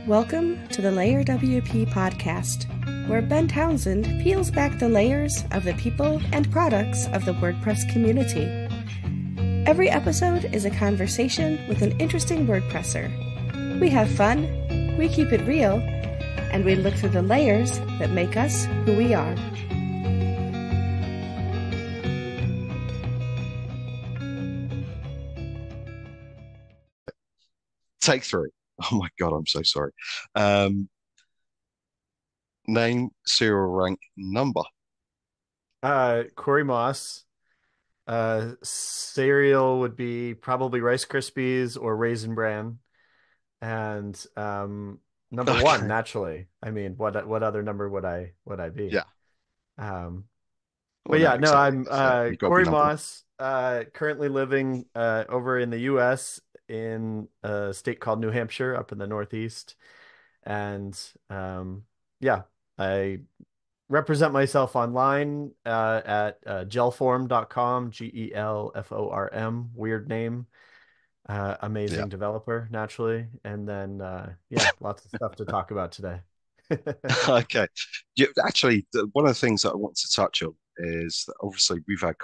Welcome to the LayerWP podcast, where Ben Townsend peels back the layers of the people and products of the WordPress community. Every episode is a conversation with an interesting WordPresser. We have fun, we keep it real, and we look through the layers that make us who we are. Take three. Oh my God, I'm so sorry. Name, serial rank, number. Corey Maass. Cereal would be probably Rice Krispies or Raisin Bran. And number one, Okay. naturally. I mean, what other number would I be? Yeah. But Well, no, yeah, no, exactly. I'm So you've got to be Corey number one. Maass, currently living over in the US in a state called New Hampshire up in the Northeast. And yeah, I represent myself online at gelform.com, GELFORM, weird name, Yeah. amazing developer, naturally. And then, yeah, lots of stuff to talk about today. Okay. Yeah, actually, one of the things that I want to touch on is that obviously we've had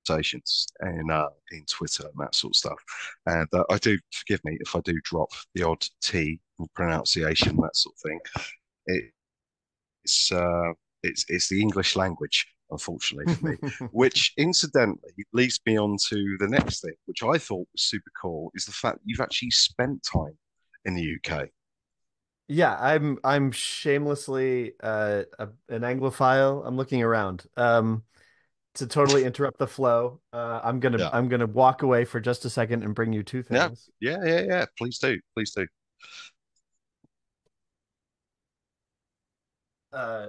conversations in Twitter and that sort of stuff. And I do, forgive me if I do drop the odd T in pronunciation, that sort of thing. It's it's the English language, unfortunately for me, which incidentally leads me on to the next thing, which I thought was super cool, is the fact that you've actually spent time in the UK. Yeah, I'm shamelessly an Anglophile. I'm looking around. To totally interrupt the flow, Yeah, I'm gonna walk away for just a second and bring you two yeah, things. yeah. Please do, please do. Uh,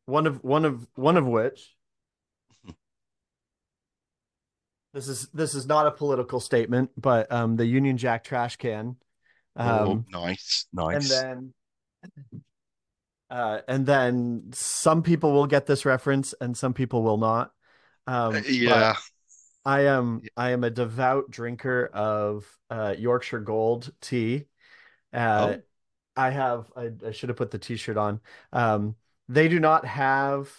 one of which this is not a political statement, but the Union Jack trash can. Oh, Um, nice, and nice. then and then some people will get this reference and some people will not. But Yeah. I am a devout drinker of Yorkshire Gold tea. Uh, Oh, I should have put the t-shirt on. They do not have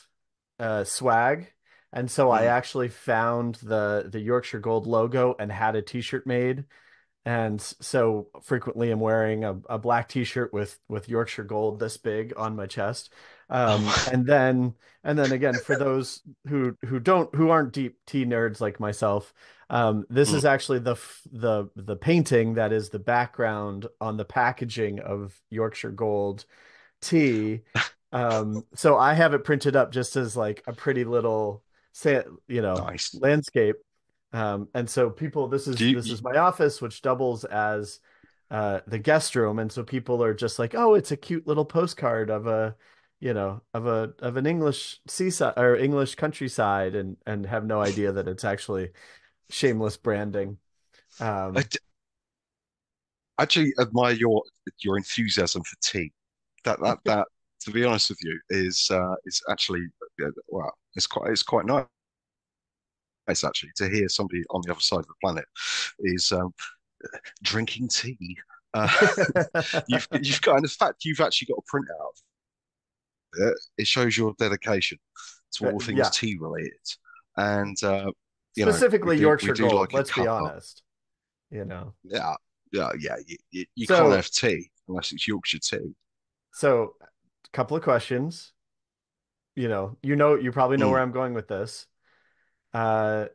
swag, and so I mm. actually found the Yorkshire Gold logo and had a t-shirt made. And so frequently I'm wearing a black t-shirt with Yorkshire Gold this big on my chest. Oh, And then again, for those who aren't deep tea nerds like myself, this mm. is actually the painting that is the background on the packaging of Yorkshire Gold tea. So I have it printed up just as like a pretty little say, Nice. landscape. And so people, Do you, this is my office, which doubles as the guest room. And so people are just like, oh, it's a cute little postcard of of an English seaside or English countryside, and have no idea that it's actually shameless branding. I Um, d- actually admire your enthusiasm for tea. That to be honest with you is actually well, it's quite nice actually to hear somebody on the other side of the planet is drinking tea. Uh, you've got, and the fact you've actually got a print out of it, it shows your dedication to all things yeah, tea related. And we specifically we Yorkshire do Gold. like a Let's be cuppa. honest, you know. Yeah, yeah. You can't So have tea unless it's Yorkshire tea. so, a couple of questions. You probably know where Mm, I'm going with this. Uh,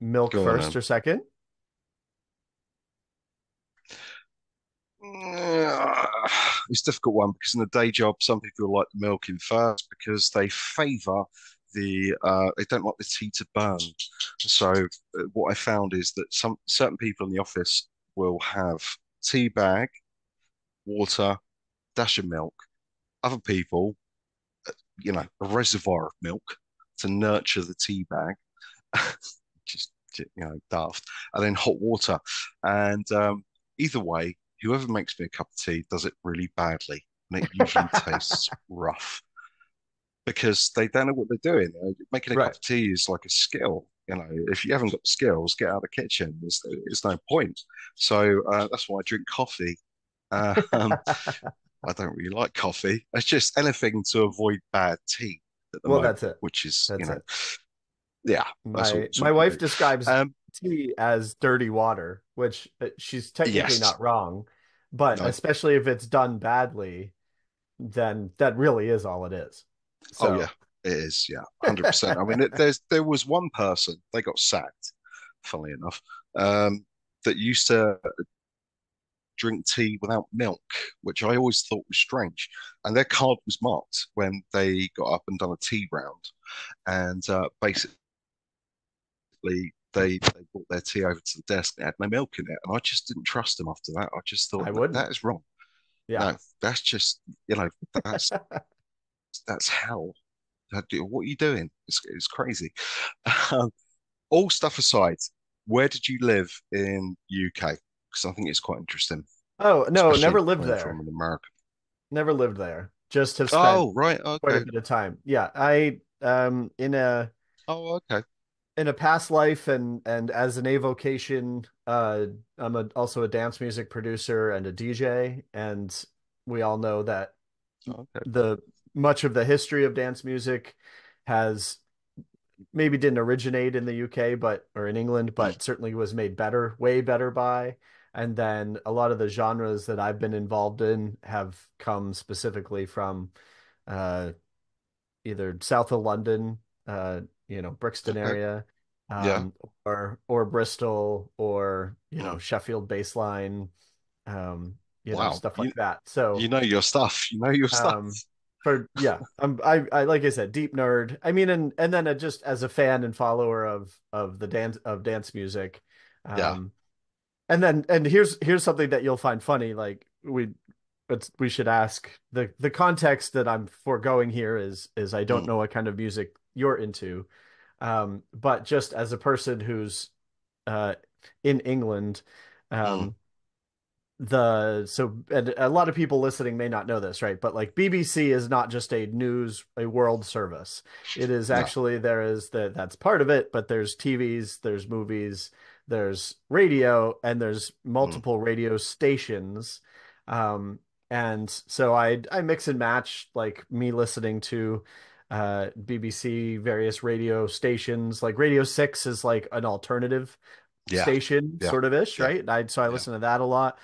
Milk go on first then. or second? It's a difficult one because in the day job, some people like the milk in first because they favour they don't like the tea to burn. So what I found is that some certain people in the office will have tea bag, water, dash of milk. Other people, a reservoir of milk to nurture the tea bag, just daft, and then hot water. And either way, whoever makes me a cup of tea does it really badly, and it usually tastes rough because they don't know what they're doing. Making a cup Right. of tea is like a skill. If you haven't got the skills, get out of the kitchen. There's no point. So that's why I drink coffee. Um, I don't really like coffee. It's just anything to avoid bad tea at the Well, moment, that's it. which is, That's it. yeah, that's all, My all you wife can do. describes tea as dirty water, which she's technically Yes, not wrong, but no, especially if it's done badly, then that really is all it is. oh yeah, So, it is, yeah, 100%. I mean, there was one person they got sacked, funnily enough, um, that used to drink tea without milk, which I always thought was strange. And their card was marked when they got up and done a tea round, and basically they brought their tea over to the desk and had no milk in it, and I just didn't trust them after that. I just thought I that wouldn't. that is wrong. Yeah. No, that's just that's hell. What are you doing? It's crazy. Um, all stuff aside, where did you live in UK? Because I think it's quite interesting, Oh, no, never especially lived coming from there. an American. Never lived there. Just have spent Oh, right. quite a Okay. bit of time. Yeah, I Oh, okay. in a past life and as an avocation, I'm also a dance music producer and a DJ, and we all know that Okay. the much of the history of dance music has maybe didn't originate in the UK, but or in England, Mm, but certainly was made better, way better by. And then a lot of the genres that I've been involved in have come specifically from uh, either south of London, Brixton okay. area, Yeah. or Bristol, or Mm. Sheffield baseline, Wow. stuff You like that. you So know your stuff. You know your stuff. um, for yeah, I like I said, deep nerd. I mean, and then just as a fan and follower of the dance music, Yeah. um, and here's something that you'll find funny. Like we should ask the context that I'm foregoing here is I don't Mm, know what kind of music you're into, but just as a person who's uh in England, mm. um, and a lot of people listening may not know this, right? But like BBC is not just a world service. It is No. actually that's part of it, but there's TVs, there's movies, there's radio, and there's Mm, multiple radio stations. Um, and so I mix and match like me listening to BBC various radio stations. Like Radio 6 is like an alternative yeah. station Yeah. sort of ish, Yeah. right? I Yeah. listen to that a lot.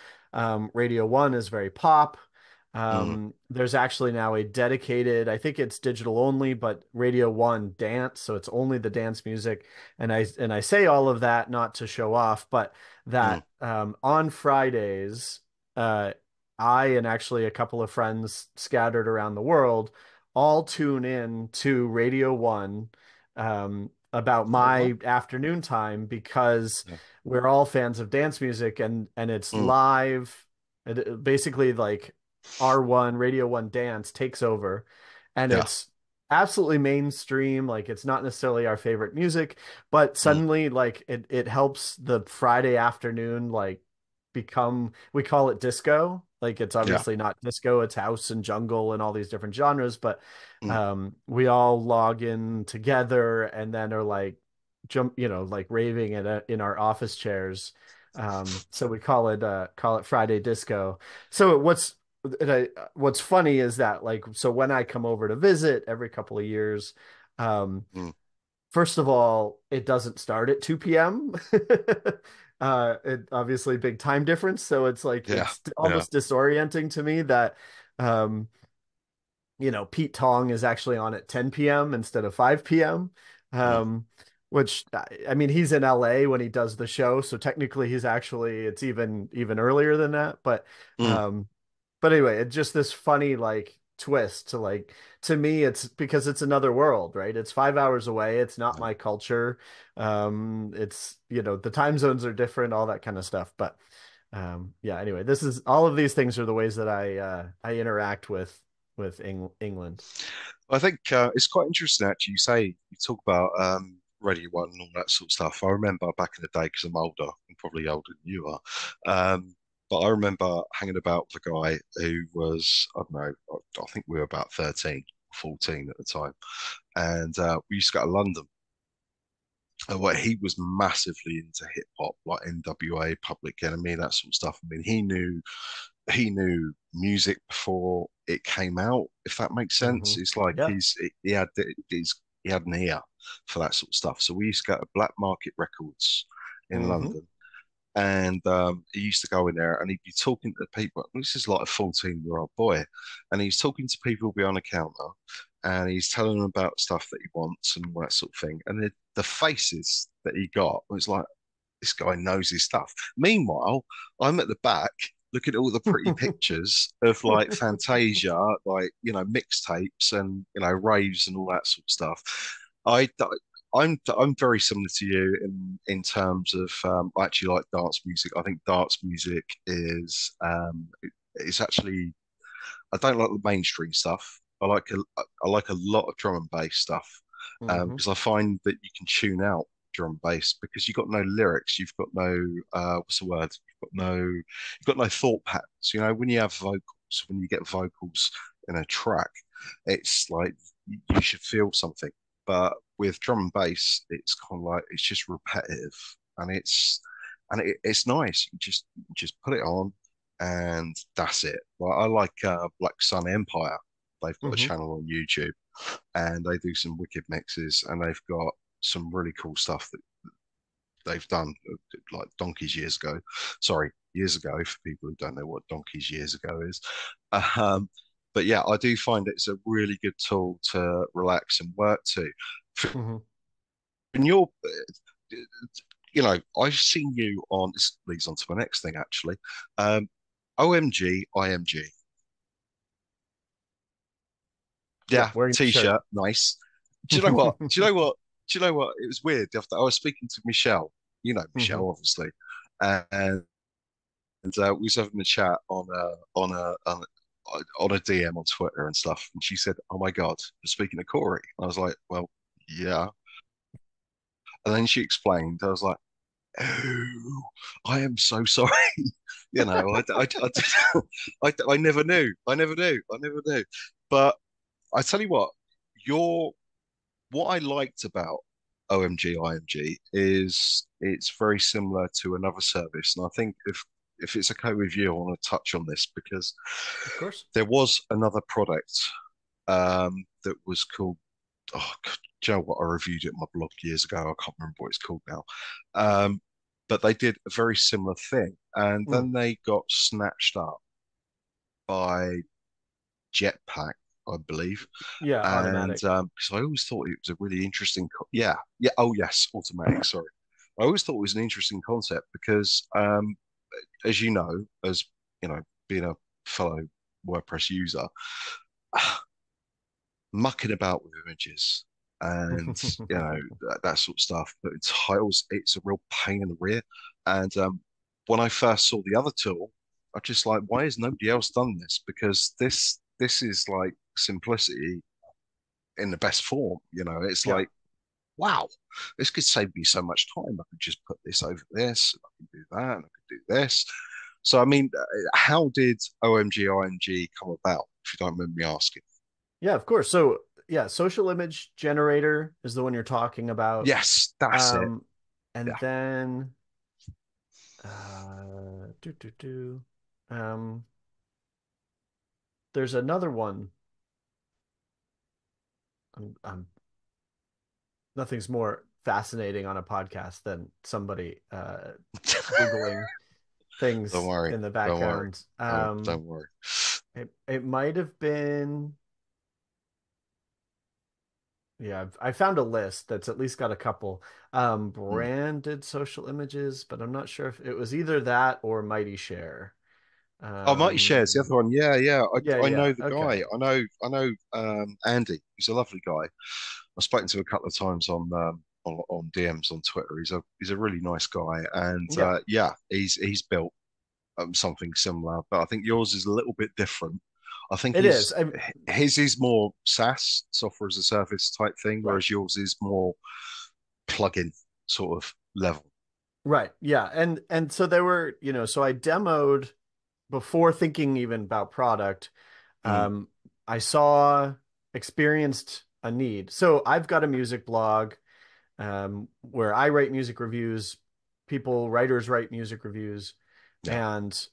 Radio One is very pop. Mm, There's actually now a dedicated, I think it's digital only, but Radio One dance, so it's only the dance music. And I say all of that not to show off, but mm. that on Fridays, uh, I and actually a couple of friends scattered around the world all tune in to Radio One about Oh, wow. my afternoon time because Yeah. we're all fans of dance music and it's Mm, live. Basically like R1 Radio 1 Dance takes over and yeah. it's absolutely mainstream, like it's not necessarily our favorite music, but Mm, suddenly like it helps the Friday afternoon like become, we call it disco. Like it's yeah. obviously not disco, it's house and jungle and all these different genres, but Mm, we all log in together and then are like like raving in our office chairs. So we call it Friday Disco. So what's funny is that like so when I come over to visit every couple of years, um, mm. first of all, it doesn't start at 2 p.m. It obviously big time difference, so it's like Yeah. it's Yeah. almost disorienting to me that um Pete Tong is actually on at 10 p.m. instead of 5 p.m. Mm, Um, which I mean, he's in LA when he does the show, so technically it's even earlier than that. mm. Um, but anyway, it's just this funny like twist to like to me, it's because it's another world, right? It's 5 hours away. It's not Yeah. my culture. It's the time zones are different, all that kind of stuff. But yeah, anyway, this is all of these things are the ways that I interact with England. I think it's quite interesting actually. You talk about Radio One and all that sort of stuff. I remember back in the day because I'm older, I'm probably older than you are. But I remember hanging about with a guy who was, I don't know, I think we were about 13, 14 at the time. And we used to go to London. And what he was massively into hip hop, like NWA, Public Enemy, that sort of stuff. I mean, he knew he knew music before it came out, if that makes sense. Hmm. It's like Yeah. he had an ear for that sort of stuff. So we used to go to Black Market Records in Hmm. London, and he used to go in there and he'd be talking to people. This is like a 14-year-old boy, and he's talking to people behind the counter, and he's telling them about stuff that he wants and all that sort of thing. And the faces that he got was like, this guy knows his stuff. Meanwhile, I'm at the back looking at all the pretty pictures of like Fantasia, like mixtapes and raves and all that sort of stuff. I I'm very similar to you in terms of I actually like dance music. I think dance music is it's actually I don't like the mainstream stuff. I like a lot of drum and bass stuff Hmm. because I find that you can tune out drum and bass because you've got no lyrics, you've got no what's the word? You've got no thought patterns. You know, when you have vocals, when you get vocals in a track, it's like you should feel something. But with drum and bass, it's kind of like it's just repetitive and it's nice. You just put it on and that's it. Like I like Black Sun Empire. They've got a Hmm. channel on YouTube, and they do some wicked mixes, and they've got some really cool stuff that they've done like donkeys years ago. Sorry, years ago for people who don't know what donkeys years ago is. Um, but yeah, I do find it's a really good tool to relax and work to. Hmm. And I've seen you on. This leads on to my next thing actually. OMG, IMG. Yeah, Yeah, wearing the shirt. t-shirt, nice. Do you know what? Do you know what? Do you know what? It was weird. I was speaking to Michelle. You know Hmm. Michelle, obviously, and we was having a chat on a DM on Twitter and stuff. And she said, "Oh my God, you're speaking to Corey." I was like, "Well, yeah." And then she explained. I was like, "Oh, I am so sorry." I never knew. I never knew. I never knew. But I tell you your what I liked about OMG IMG is it's very similar to another service, and I think if it's okay with you, I want to touch on this because Of course. there was another product that was called. Oh, do you know what? I reviewed it on my blog years ago. I can't remember what it's called now. Um, but they did a very similar thing, and Mm. then they got snatched up by Jetpack, I believe. Yeah, And automatic. because I always thought it was a really interesting, yeah, oh yes, automatic. Sorry, I always thought it was an interesting concept because, as you know, being a fellow WordPress user, mucking about with images and that sort of stuff, but titles, it's a real pain in the rear. And when I first saw the other tool, I just like, why has nobody else done this? Because this is like simplicity in the best form. It's Yeah. like, wow, this could save me so much time. I could just put this over this, and I can do that, and I could do this. So, I mean, how did OMGIMG come about, if you don't mind me asking? Yeah, of course. So, yeah, social image generator is the one you're talking about. Yes, that's it. Um, and Yeah. then uh do do do. Um, there's another one. I'm nothing's more fascinating on a podcast than somebody Googling Don't things worry. in the Don't worry. background. Don't worry. It might have been, yeah, I found a list that's at least got a couple Hmm. branded social images, but I'm not sure if it was either that or Mighty Share. Oh, Mighty Shares, the other Um, one. Yeah, yeah. yeah, I yeah, know the okay. guy. I know Andy. He's a lovely guy. I've spoken to him a couple of times on DMs on Twitter. He's a really nice guy, and Yeah, yeah, he's built something similar, but I think yours is a little bit different. I think it is. his is more SaaS, software as a service type thing, Right. whereas yours is more plugin sort of level. Right. Yeah. And so there were, so I demoed before thinking even about product. Mm, Um, I saw, experienced a need. So I've got a music blog where I write music reviews, writers write music reviews, yeah. and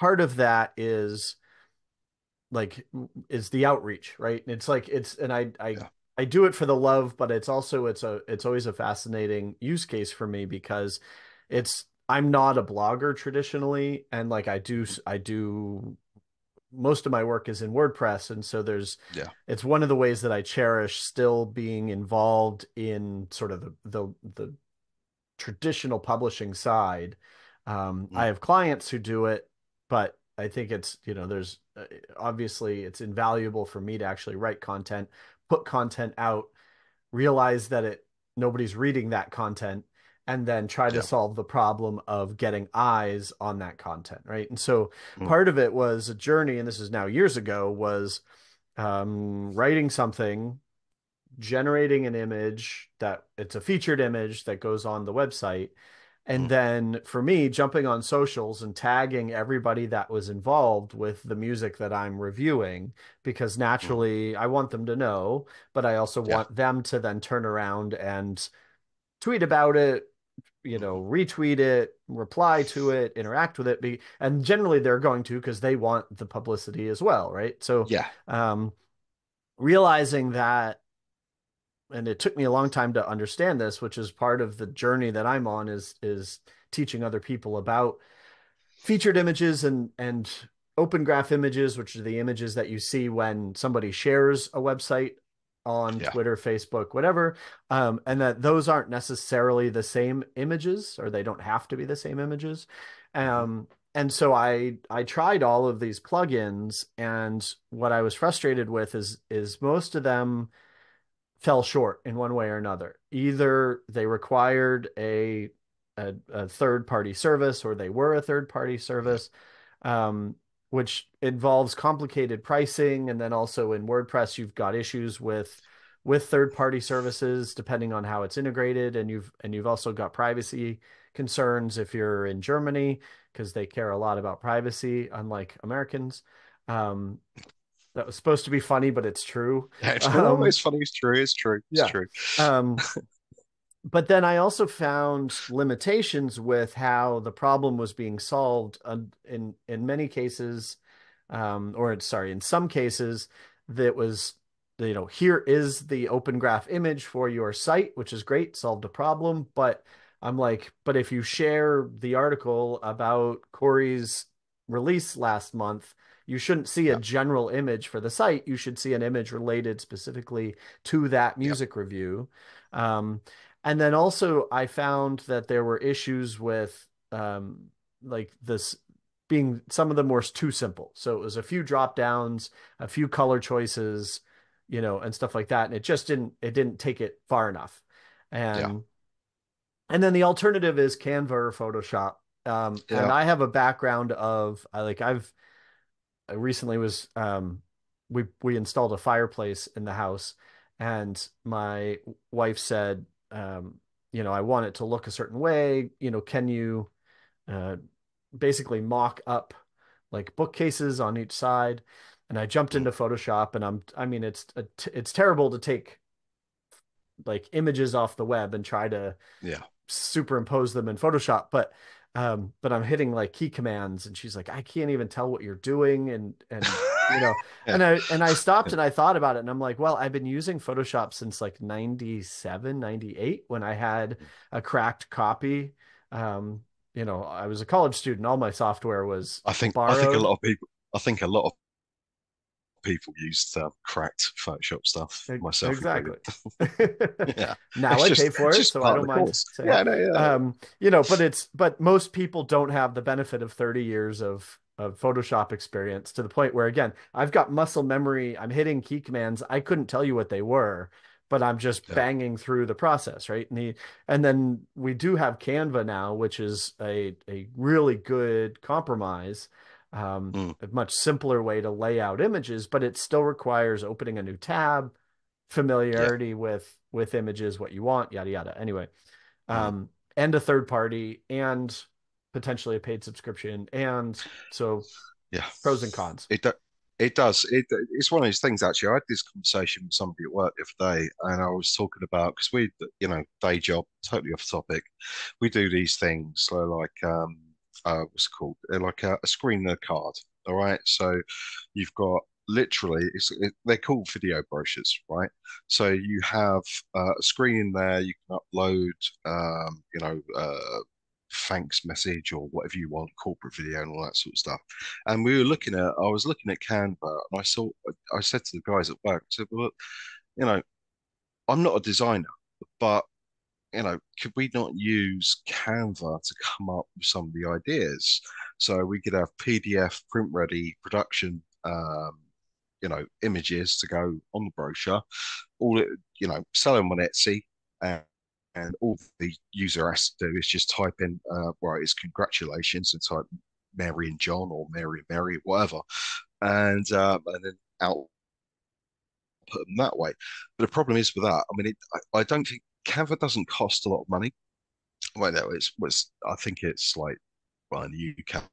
part of that is like is the outreach, right? It's like it's and Yeah. I do it for the love, but it's also it's always a fascinating use case for me because it's I'm not a blogger traditionally, and like Mhm. I do most of my work is in WordPress, and so Yeah. it's one of the ways that I cherish still being involved in sort of the traditional publishing side. I Mm. have clients who do it, but I think it's, there's obviously it's invaluable for me to actually write content, put content out, realize that nobody's reading that content, and then try to Yeah. solve the problem of getting eyes on that content, right? And so Mm. part of it was a journey, and this is now years ago, was writing something, generating an image that it's a featured image that goes on the website. And Mm. then for me, jumping on socials and tagging everybody that was involved with the music that I'm reviewing, because Mm. naturally I want them to know, but I also Yeah. want them to then turn around and tweet about it, Mhm. retweet it, reply to it, interact with it. And generally they're going to because they want the publicity as well, right? So Yeah. um, realizing that, and it took me a long time to understand this, which is part of the journey that I'm on, is teaching other people about featured images and open graph images, which are the images that you see when somebody shares a website on Yeah. Twitter, Facebook, whatever, and that those aren't necessarily the same images, or they don't have to be the same images. Mhm. And so I tried all of these plugins, and what I was frustrated with is most of them fell short in one way or another. Either they required a third party service, or they were a third party Yeah. service, which involves complicated pricing. And then also in WordPress, you've got issues with third party services depending on how it's integrated, and you've also got privacy concerns if you're in Germany because they care a lot about privacy, unlike Americans. Um, that was supposed to be funny, but it's true. Yeah. No, Um, it's funny. It's true. It's true. It's yeah. true. Um, but then I also found limitations with how the problem was being solved in many cases, or sorry, in some cases, that was, here is the open graph image for your site, which is great, solved a problem. But I'm like, but if you share the article about Corey's release last month, you shouldn't see a Yeah. general image for the site. You should see an image related specifically to that Yeah. music review. Um, and then also, I found that there were issues with like this being some of them were too simple. So it was a few drop downs, a few color choices, and stuff like that. And it didn't take it far enough. Yeah. And and then the alternative is Canva or Photoshop. And Yeah. I have a background of I recently was we installed a fireplace in the house, and my wife said, I want it to look a certain way. Can you uh, basically mock up like bookcases on each side? And I jumped Mm. into Photoshop, and I mean, it's terrible to take like images off the web and try to Yeah. superimpose them in Photoshop, but I'm hitting like key commands, and she's like, I can't even tell what you're doing, and you know, Yeah. and I stopped Yeah. and I thought about it, and I'm like, well, I've been using Photoshop since like 97, 98 when I had a cracked copy. I was a college student. All my software was I think a borrowed. lot of people. I think a lot of people used cracked Photoshop stuff, myself included. Exactly. Yeah. Now I pay It's for it, just so I part of don't the mind course. saying. Yeah. No. Yeah. But most people don't have the benefit of 30 years of Photoshop experience to the point where, again, I've got muscle memory. I'm hitting key commands. I couldn't tell you what they were, but I'm just Yeah. banging through the process, right? And then we do have Canva now, which is a really good compromise, Mm. a much simpler way to lay out images, but it still requires opening a new tab, Yeah. familiarity with images, what you want, yada yada. Anyway, Mm. and a third party, and potentially a paid subscription, and so Yeah. pros and cons. It do- it does. It's one of those things. Actually, I had this conversation with somebody at work the other day, and I was talking about because day job, totally off topic. We do these things so like what's it called? They're like a screener card. All right. So you've got literally, they're called video brochures, right? So you have a screen in there. You can upload, thanks message or whatever you want, corporate video and all that sort of stuff. And I was looking at Canva, and I said to the guys at work, I said, well, look, you know, I'm not a designer, but could we not use Canva to come up with some of the ideas? So we could have PDF, print ready, production, images to go on the brochure. All it, sell them on Etsy, and, all the user has to do is just type in, it's congratulations, and type Mary and John or Mary and Mary, whatever, and then out put them that way. But the problem is with that, I mean, I don't think Canva doesn't cost a lot of money. Well, no, I think it's like, well, in the UK,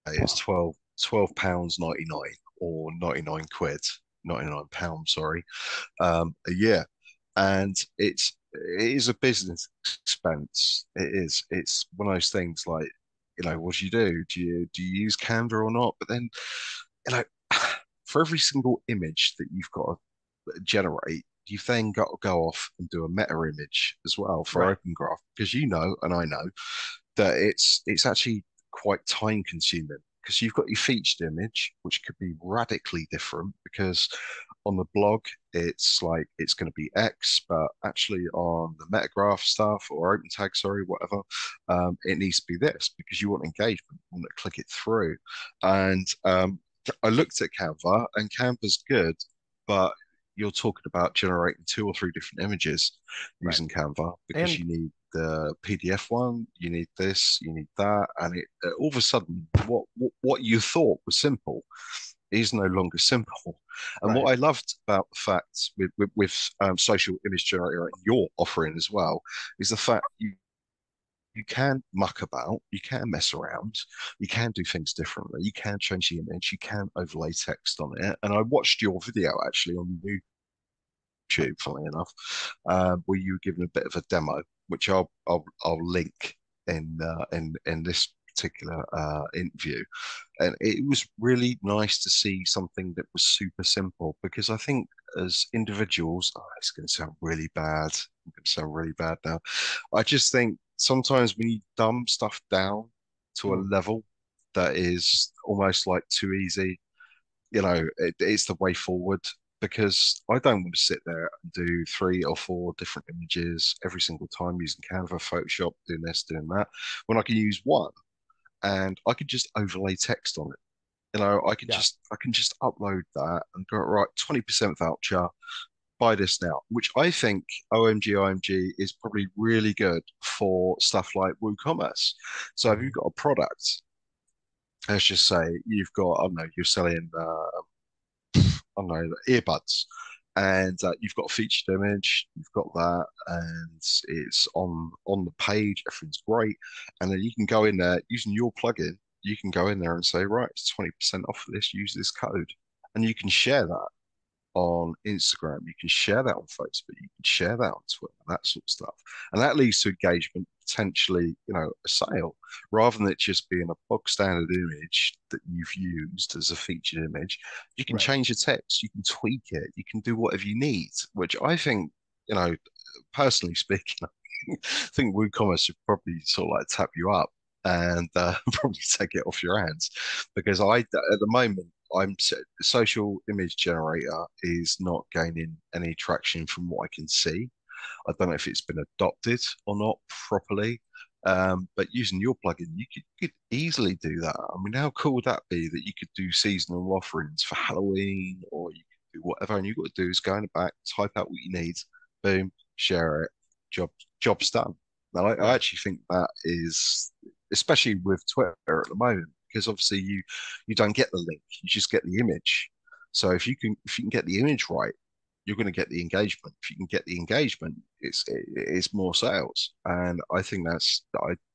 it's £12 99 or 99 quid, £99, sorry, a year. And it is a business expense. It's one of those things like, what do you do? Do you use Canva or not? But then, you know, for every single image that you've got to generate, you've then got to go off and do a meta image as well for Right. Open Graph, because and I know that it's actually quite time consuming, because you've got your featured image, which could be radically different, because on the blog it's like it's going to be X, but actually on the metagraph stuff or open tag, sorry, whatever, it needs to be this, because you want engagement, you want to click it through. And I looked at Canva, and Canva's good, but you're talking about generating 2 or 3 different images Right. using Canva, because And you need the PDF one, you need this, you need that, and all of a sudden, what you thought was simple is no longer simple. And right. what I loved about the fact with social image generator and your offering as well is the fact you can muck about, you can mess around, you can do things differently, you can change the image, you can overlay text on it. And I watched your video actually on YouTube, funnily enough, where you were giving a bit of a demo, which I'll link in this particular interview. And it was really nice to see something that was super simple, because I think as individuals, it's going to sound really bad. I'm going to sound really bad now. I just think sometimes we need dumb stuff down to a Mm. level that is almost like too easy. It's the way forward, because I don't want to sit there and do 3 or 4 different images every single time using Canva, Photoshop, doing this, doing that, when I can use one and I can just overlay text on it. Yeah. I can just upload that and go, right, 20% voucher, buy this now, which I think OMGIMG is probably really good for stuff like WooCommerce. So if Mhm. you've got a product, let's just say you've got, I don't know, you're selling, I don't know, earbuds, and you've got a featured image, you've got that, and it's on the page, everything's great, and then you can go in there using your plugin. You can go in there and say, right, it's 20% off of this. Use this code, and you can share that on Instagram, you can share that on Facebook, you can share that on Twitter, that sort of stuff. And that leads to engagement, potentially, a sale, rather than it just being a bog standard image that you've used as a featured image. You can Right. change the text, you can tweak it, you can do whatever you need, which I think, personally speaking, I think WooCommerce should probably sort of like tap you up and probably take it off your hands, because at the moment, social image generator is not gaining any traction from what I can see. I don't know if it's been adopted or not properly. But using your plugin, you could easily do that. I mean, how cool would that be, that you could do seasonal offerings for Halloween, or you could do whatever, and you've got to do is go in the back, type out what you need, boom, share it, job job's done. Now, I Right. actually think that is, especially with Twitter at the moment, because obviously you don't get the link, you just get the image. So if you can get the image right, you're going to get the engagement. If you can get the engagement, it's more sales. And I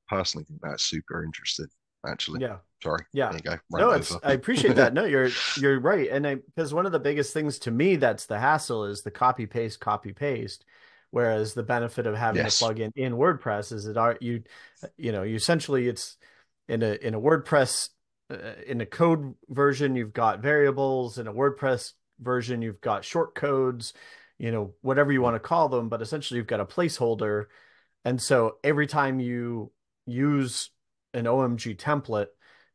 personally think that's super interesting, actually. Yeah. Sorry, Yeah. there you go, No, rant it's over. I appreciate that. No, you're right. And because one of the biggest things to me that's the hassle is the copy paste. Whereas the benefit of having the Yes. plugin in WordPress is that you essentially in a WordPress in a code version, you've got variables. In a WordPress version, you've got short codes, whatever you want to call them, but essentially you've got a placeholder. And so every time you use an OMG template,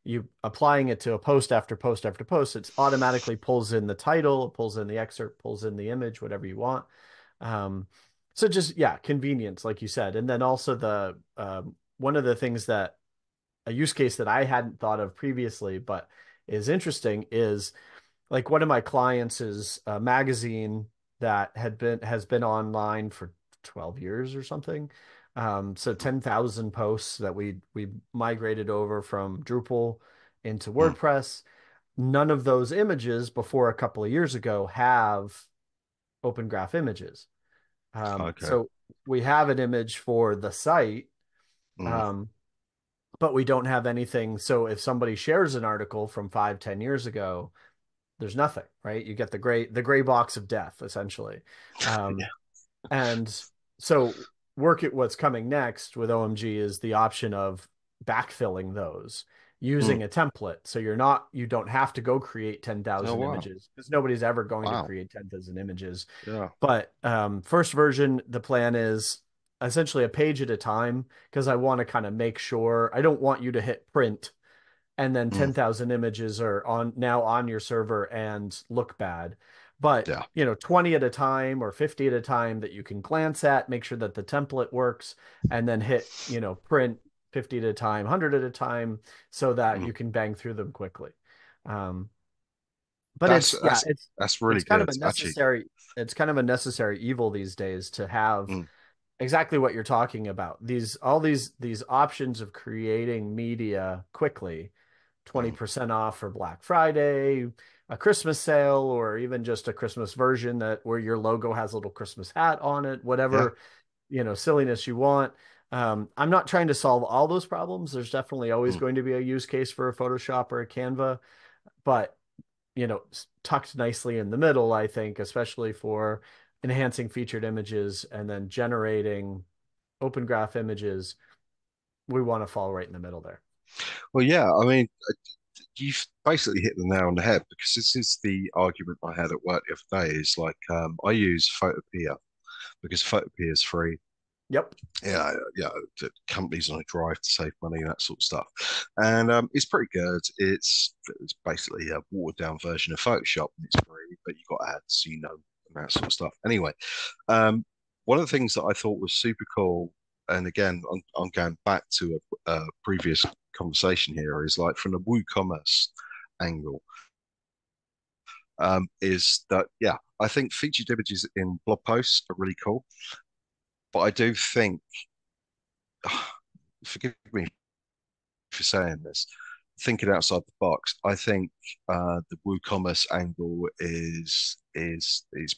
you applying it to a post after post after post, it automatically pulls in the title, pulls in the excerpt, pulls in the image, whatever you want. Um, so just, yeah, convenience, like you said. And then also one of the things that a use case that I hadn't thought of previously, but is interesting is like one of my clients is a magazine that has been online for 12 years or something. So 10,000 posts that we migrated over from Drupal into Mm. WordPress. None of those images before a couple of years ago have open graph images. Okay. So we have an image for the site, Mm. um, but we don't have anything. So if somebody shares an article from 5, 10 years ago, there's nothing, right? You get the gray box of death, essentially. Yeah. And so what's coming next with OMG is the option of backfilling those Mm. using a template. So you don't have to go create Oh 10,000 wow. images because nobody's ever going to Wow. create 10,000 images. Yeah. But first version, the plan is essentially a page at a time because I want to kind of make sure I don't want you to hit print and then Mm. 10,000 images are now on your server and look bad. But, Yeah. 20 at a time or 50 at a time that you can glance at, make sure that the template works, and then hit, print 50 at a time, 100 at a time, so that Mm. you can bang through them quickly. Um, but That's yeah, that's that's really it's kind of good, a actually. necessary evil these days to have Mm. exactly what you're talking about. All these options of creating media quickly, Mm. 20% off for Black Friday, a Christmas sale, or even just a Christmas version where your logo has a little Christmas hat on it, Yeah. whatever, silliness you want. I'm not trying to solve all those problems. There's definitely always Mm. going to be a use case for a Photoshop or a Canva, but tucked nicely in the middle, I think, especially for enhancing featured images and then generating open graph images, we want to fall right in the middle there. Well, yeah. I mean, you've basically hit the nail on the head because this is the argument I had at work the other day. Is like I use Photopea because Photopea is free. Yep. Yeah, yeah, the companies on a drive to save money, that sort of stuff. And it's pretty good. It's basically a watered down version of Photoshop, and it's free, but you got ads, and that sort of stuff. Anyway, one of the things that I thought was super cool, and again, I'm going back to a previous conversation here, is like from the WooCommerce angle, is that yeah, I think featured images in blog posts are really cool, but I do think forgive me for saying this, thinking outside the box, I think the WooCommerce angle is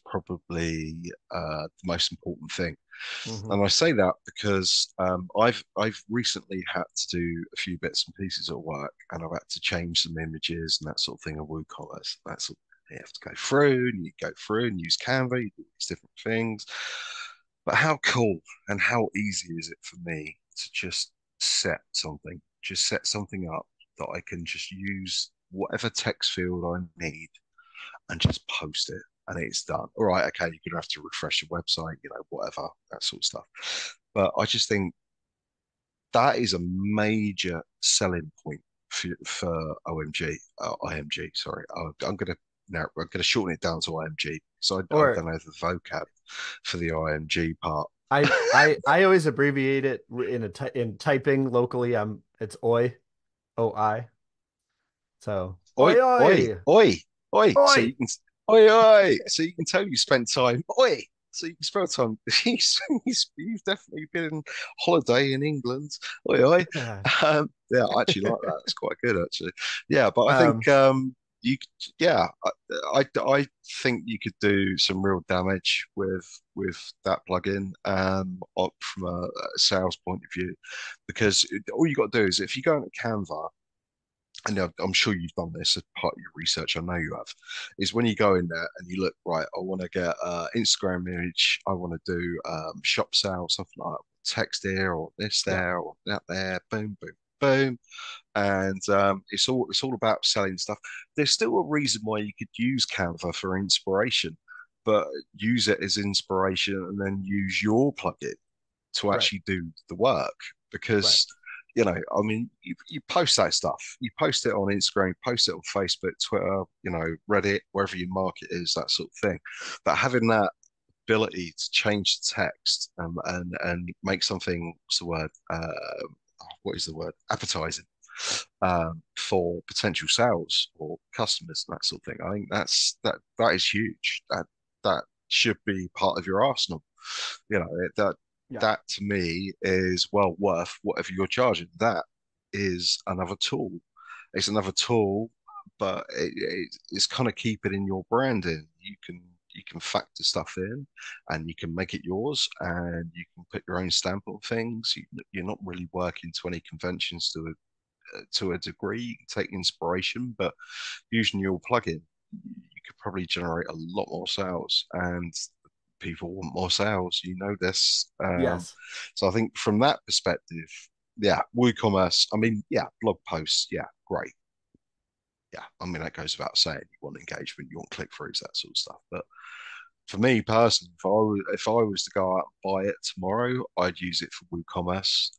probably the most important thing. Mm-hmm. And I say that because I've recently had to do a few bits and pieces at work, and I've had to change some images and that sort of thing on WooCommerce. That's you have to go through, and you go through and use Canva, you do these different things. But how cool and how easy is it for me to just set something up that I can just use whatever text field I need and just post it and it's done. All right, okay, you're gonna have to refresh your website, whatever, that sort of stuff. But I just think that is a major selling point for OMG, IMG. Sorry, I'm gonna shorten it down to IMG because I Or don't know the vocab for the IMG part. I always abbreviate it in typing locally. It's OI. So Oi, oi oi, oi oi, oi. oi. Oi, oi. So you can tell you spent time. Oi. So you can spend time. You've definitely been on holiday in England. Oi, oi. Yeah, I actually like that. It's quite good, actually. Yeah, but I think Um, you, yeah, I think you could do some real damage with that plugin from a sales point of view, because all you got to do is if you go into Canva and I'm sure you've done this as part of your research, I know you have, is when you go in there and you look, right, I want to get Instagram image, I want to do shop sale, something like that, text here or this yeah. there or that there, boom, boom, boom, and it's all about selling stuff. There's still a reason why you could use Canva for inspiration, but use it as inspiration and then use your plugin to Right. actually do the work. Right. Because, I mean, you post that stuff, you post it on Instagram, you post it on Facebook, Twitter, Reddit, wherever your market is, that sort of thing. But having that ability to change the text, and make something, what's the word? What is the word? Appetizing, for potential sales or customers and that sort of thing. I think that is huge. That should be part of your arsenal. That Yeah. that to me is well worth whatever you're charging. That is another tool. It's another tool, but it's kind of keep it in your branding. You can factor stuff in, and you can make it yours, and you can put your own stamp on things. You're not really working to any conventions to a degree. You can take inspiration, but using your plugin, you could probably generate a lot more sales, and people want more sales. You know this. Yes. So I think from that perspective, yeah, WooCommerce. I mean, yeah, blog posts, yeah, great. Yeah, I mean that goes without saying. You want engagement, you want click throughs, that sort of stuff. But for me personally, if I was to go out and buy it tomorrow, I'd use it for WooCommerce,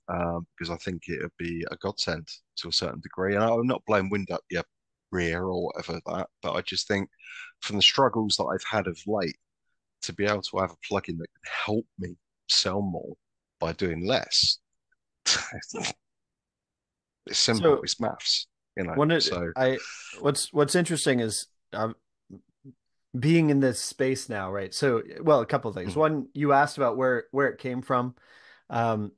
because I think it would be a godsend to a certain degree. And I'm not blowing wind up your rear or whatever that, but I just think from the struggles that I've had of late, to be able to have a plugin that can help me sell more by doing less, it's simple, So it's maths, one of So I what's interesting is being in this space now, right? So, well, a couple of things. mm, One, you asked about where it came from. Um,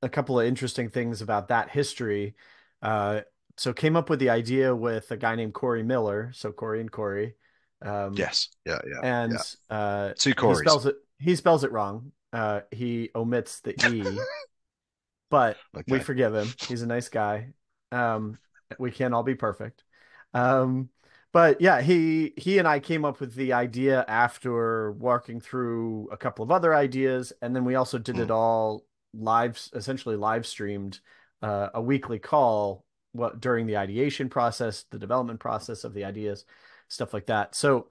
a couple of interesting things about that history. Uh, so came up with the idea with a guy named Corey Miller. So Corey and Corey. Um, yes, yeah, yeah, and yeah. Two he Corys. spells it wrong. He omits the E, but we Okay. forgive him. He's a nice guy. Um, we can't all be perfect. Um, but yeah, he and I came up with the idea after walking through a couple of other ideas, and then we also did it Mm, all live, essentially live streamed, a weekly call, what during the ideation process, the development process of the ideas, stuff like that. So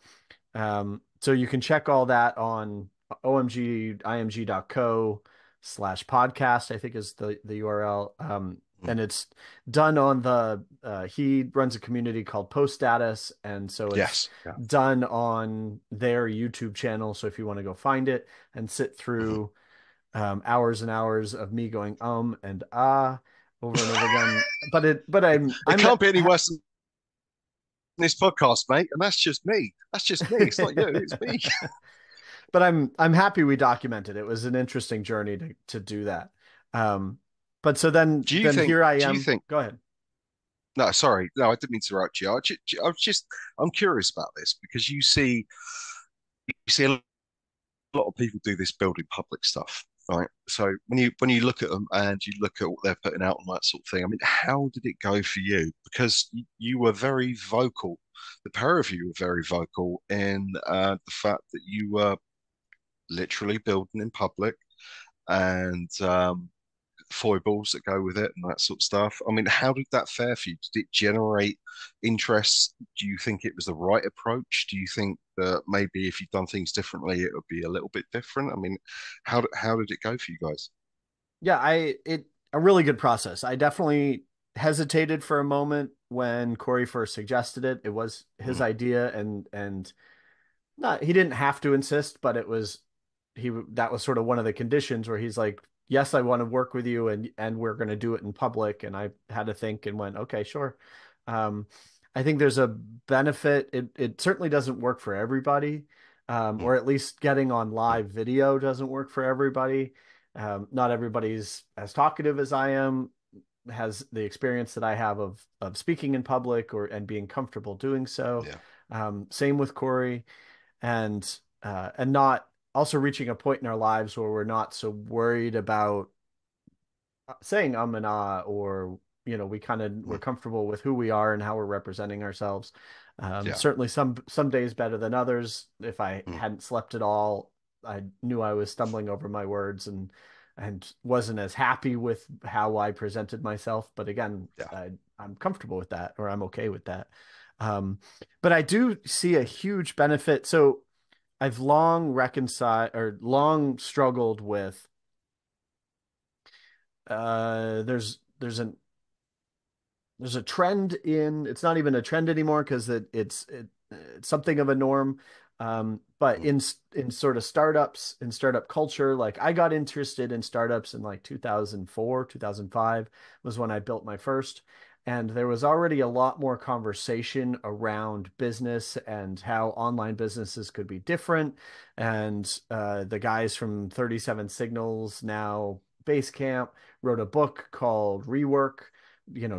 you can check all that on omgimg.co/podcast, I think is the URL. mm, And it's done on he runs a community called Post Status. And so it's yes, yeah. done on their YouTube channel. So if you want to go find it and sit Mhm. through hours and hours of me going and ah over and over again. But It I'm can't be any worse than this podcast, mate. And that's just me. That's just me. It's not you. It's me. but I'm happy we documented. It was an interesting journey to do that. Um, but so then Do you then think? here I Do you am. think? Go ahead. No, sorry. No, I didn't mean to interrupt you. I'm curious about this because you see a lot of people do this building public stuff, right? So when you look at them and you look at what they're putting out and that sort of thing, I mean, how did it go for you? Because you were very vocal. The pair of you were very vocal in the fact that you were literally building in public, and foibles that go with it and that sort of stuff. I mean, how did that fare for you? Did it generate interest? Do you think it was the right approach? Do you think that maybe if you'd done things differently, it would be a little bit different? I mean, how did it go for you guys? Yeah, a really good process. I definitely hesitated for a moment when Corey first suggested it. It was his Mm, idea, and not he didn't have to insist, but that was sort of one of the conditions where he's like, "Yes, I want to work with you, and we're going to do it in public." And I had to think and went, "Okay, sure." Um, I think there's a benefit. It certainly doesn't work for everybody, mm, or at least getting on live video doesn't work for everybody. Not everybody's as talkative as I am, has the experience that I have of speaking in public and being comfortable doing so. yeah. Same with Corey, and not also reaching a point in our lives where we're not so worried about saying and ah, or we're Mm, comfortable with who we are and how we're representing ourselves. yeah. Certainly some days better than others. If I Mm, hadn't slept at all, I knew I was stumbling over my words, and and wasn't as happy with how I presented myself. But again, Yeah. I'm comfortable with that, or I'm okay with that. Um, but I do see a huge benefit. So I've long reconciled or long struggled with there's a trend in, it's not even a trend anymore because it's something of a norm. But Mm, in sort of startups, in startup culture, like I got interested in startups in like 2004, 2005 was when I built my first. And there was already a lot more conversation around business and how online businesses could be different. And the guys from 37 Signals, now Basecamp, wrote a book called Rework,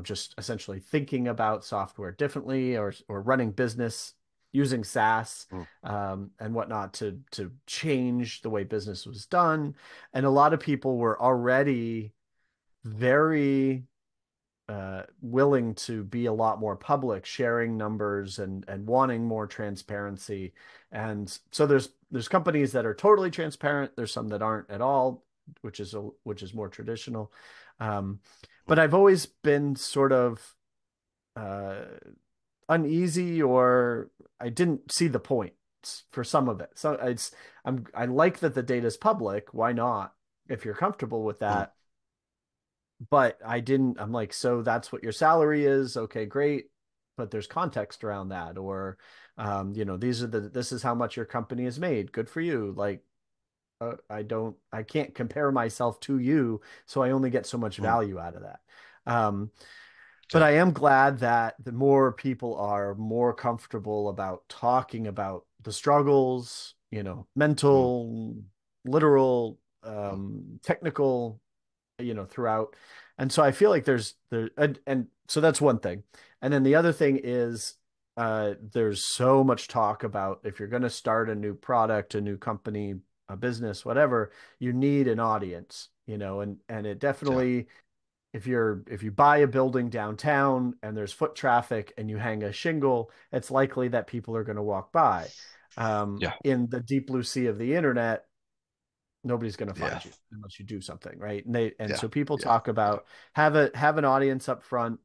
just essentially thinking about software differently, or running business using SaaS mm, and whatnot to change the way business was done. And a lot of people were already very willing to be a lot more public, sharing numbers and wanting more transparency. And so there's companies that are totally transparent. There's some that aren't at all, which is more traditional. Um, but mm, I've always been sort of uh, uneasy, or I didn't see the point for some of it. So I like that the data is public. Why not? If you're comfortable with mm. that, but I'm like, so that's what your salary is. Okay, great. But there's context around that. Or, this is how much your company has made. Good for you. Like, I can't compare myself to you. So I only get so much Mm. value out of that. Um, but Yeah. I am glad that the more people are more comfortable about talking about the struggles, Mm, mental, literal, mm. technical, throughout. And so I feel like and so that's one thing. And then the other thing is there's so much talk about if you're going to start a new product, a new company, a business, whatever, you need an audience, and it Yeah. definitely, if you buy a building downtown and there's foot traffic and you hang a shingle, it's likely that people are going to walk by. Yeah. In the deep blue sea of the internet, nobody's going to Yeah. find you unless you do something, right? And Yeah. so people Yeah. talk Yeah. about have an audience up front,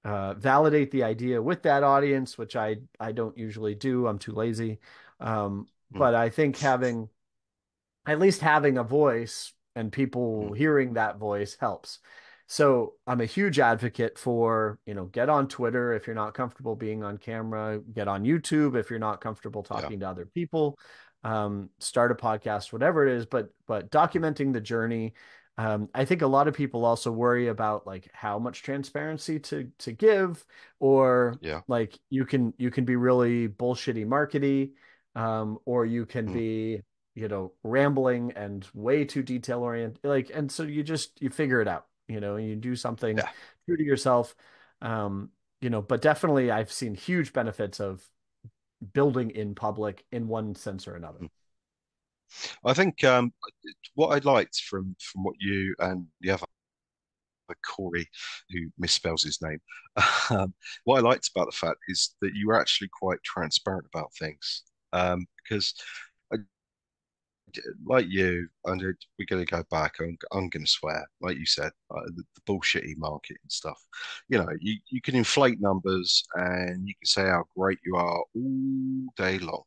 validate the idea with that audience, which I don't usually do. I'm too lazy. Mm, But I think at least having a voice and people mm. hearing that voice helps. So I'm a huge advocate for, get on Twitter if you're not comfortable being on camera, get on YouTube if you're not comfortable Yeah. talking to other people, start a podcast, whatever it is, but Mm, documenting the journey. I think a lot of people also worry about like how much transparency to give, or yeah. like you can be really bullshitty markety, or you can Mm, be rambling and way too detail oriented. Like, and so you figure it out, you do something yeah. true to yourself. Um, but definitely I've seen huge benefits of building in public in one sense or another. Mm. I think what I liked from what you and the other Corey, who misspells his name, what I liked about the fact is that you were actually quite transparent about things. Because I, like you, and we're going to go back. I'm going to swear, like you said, the bullshitty market and stuff. You can inflate numbers and you can say how great you are all day long.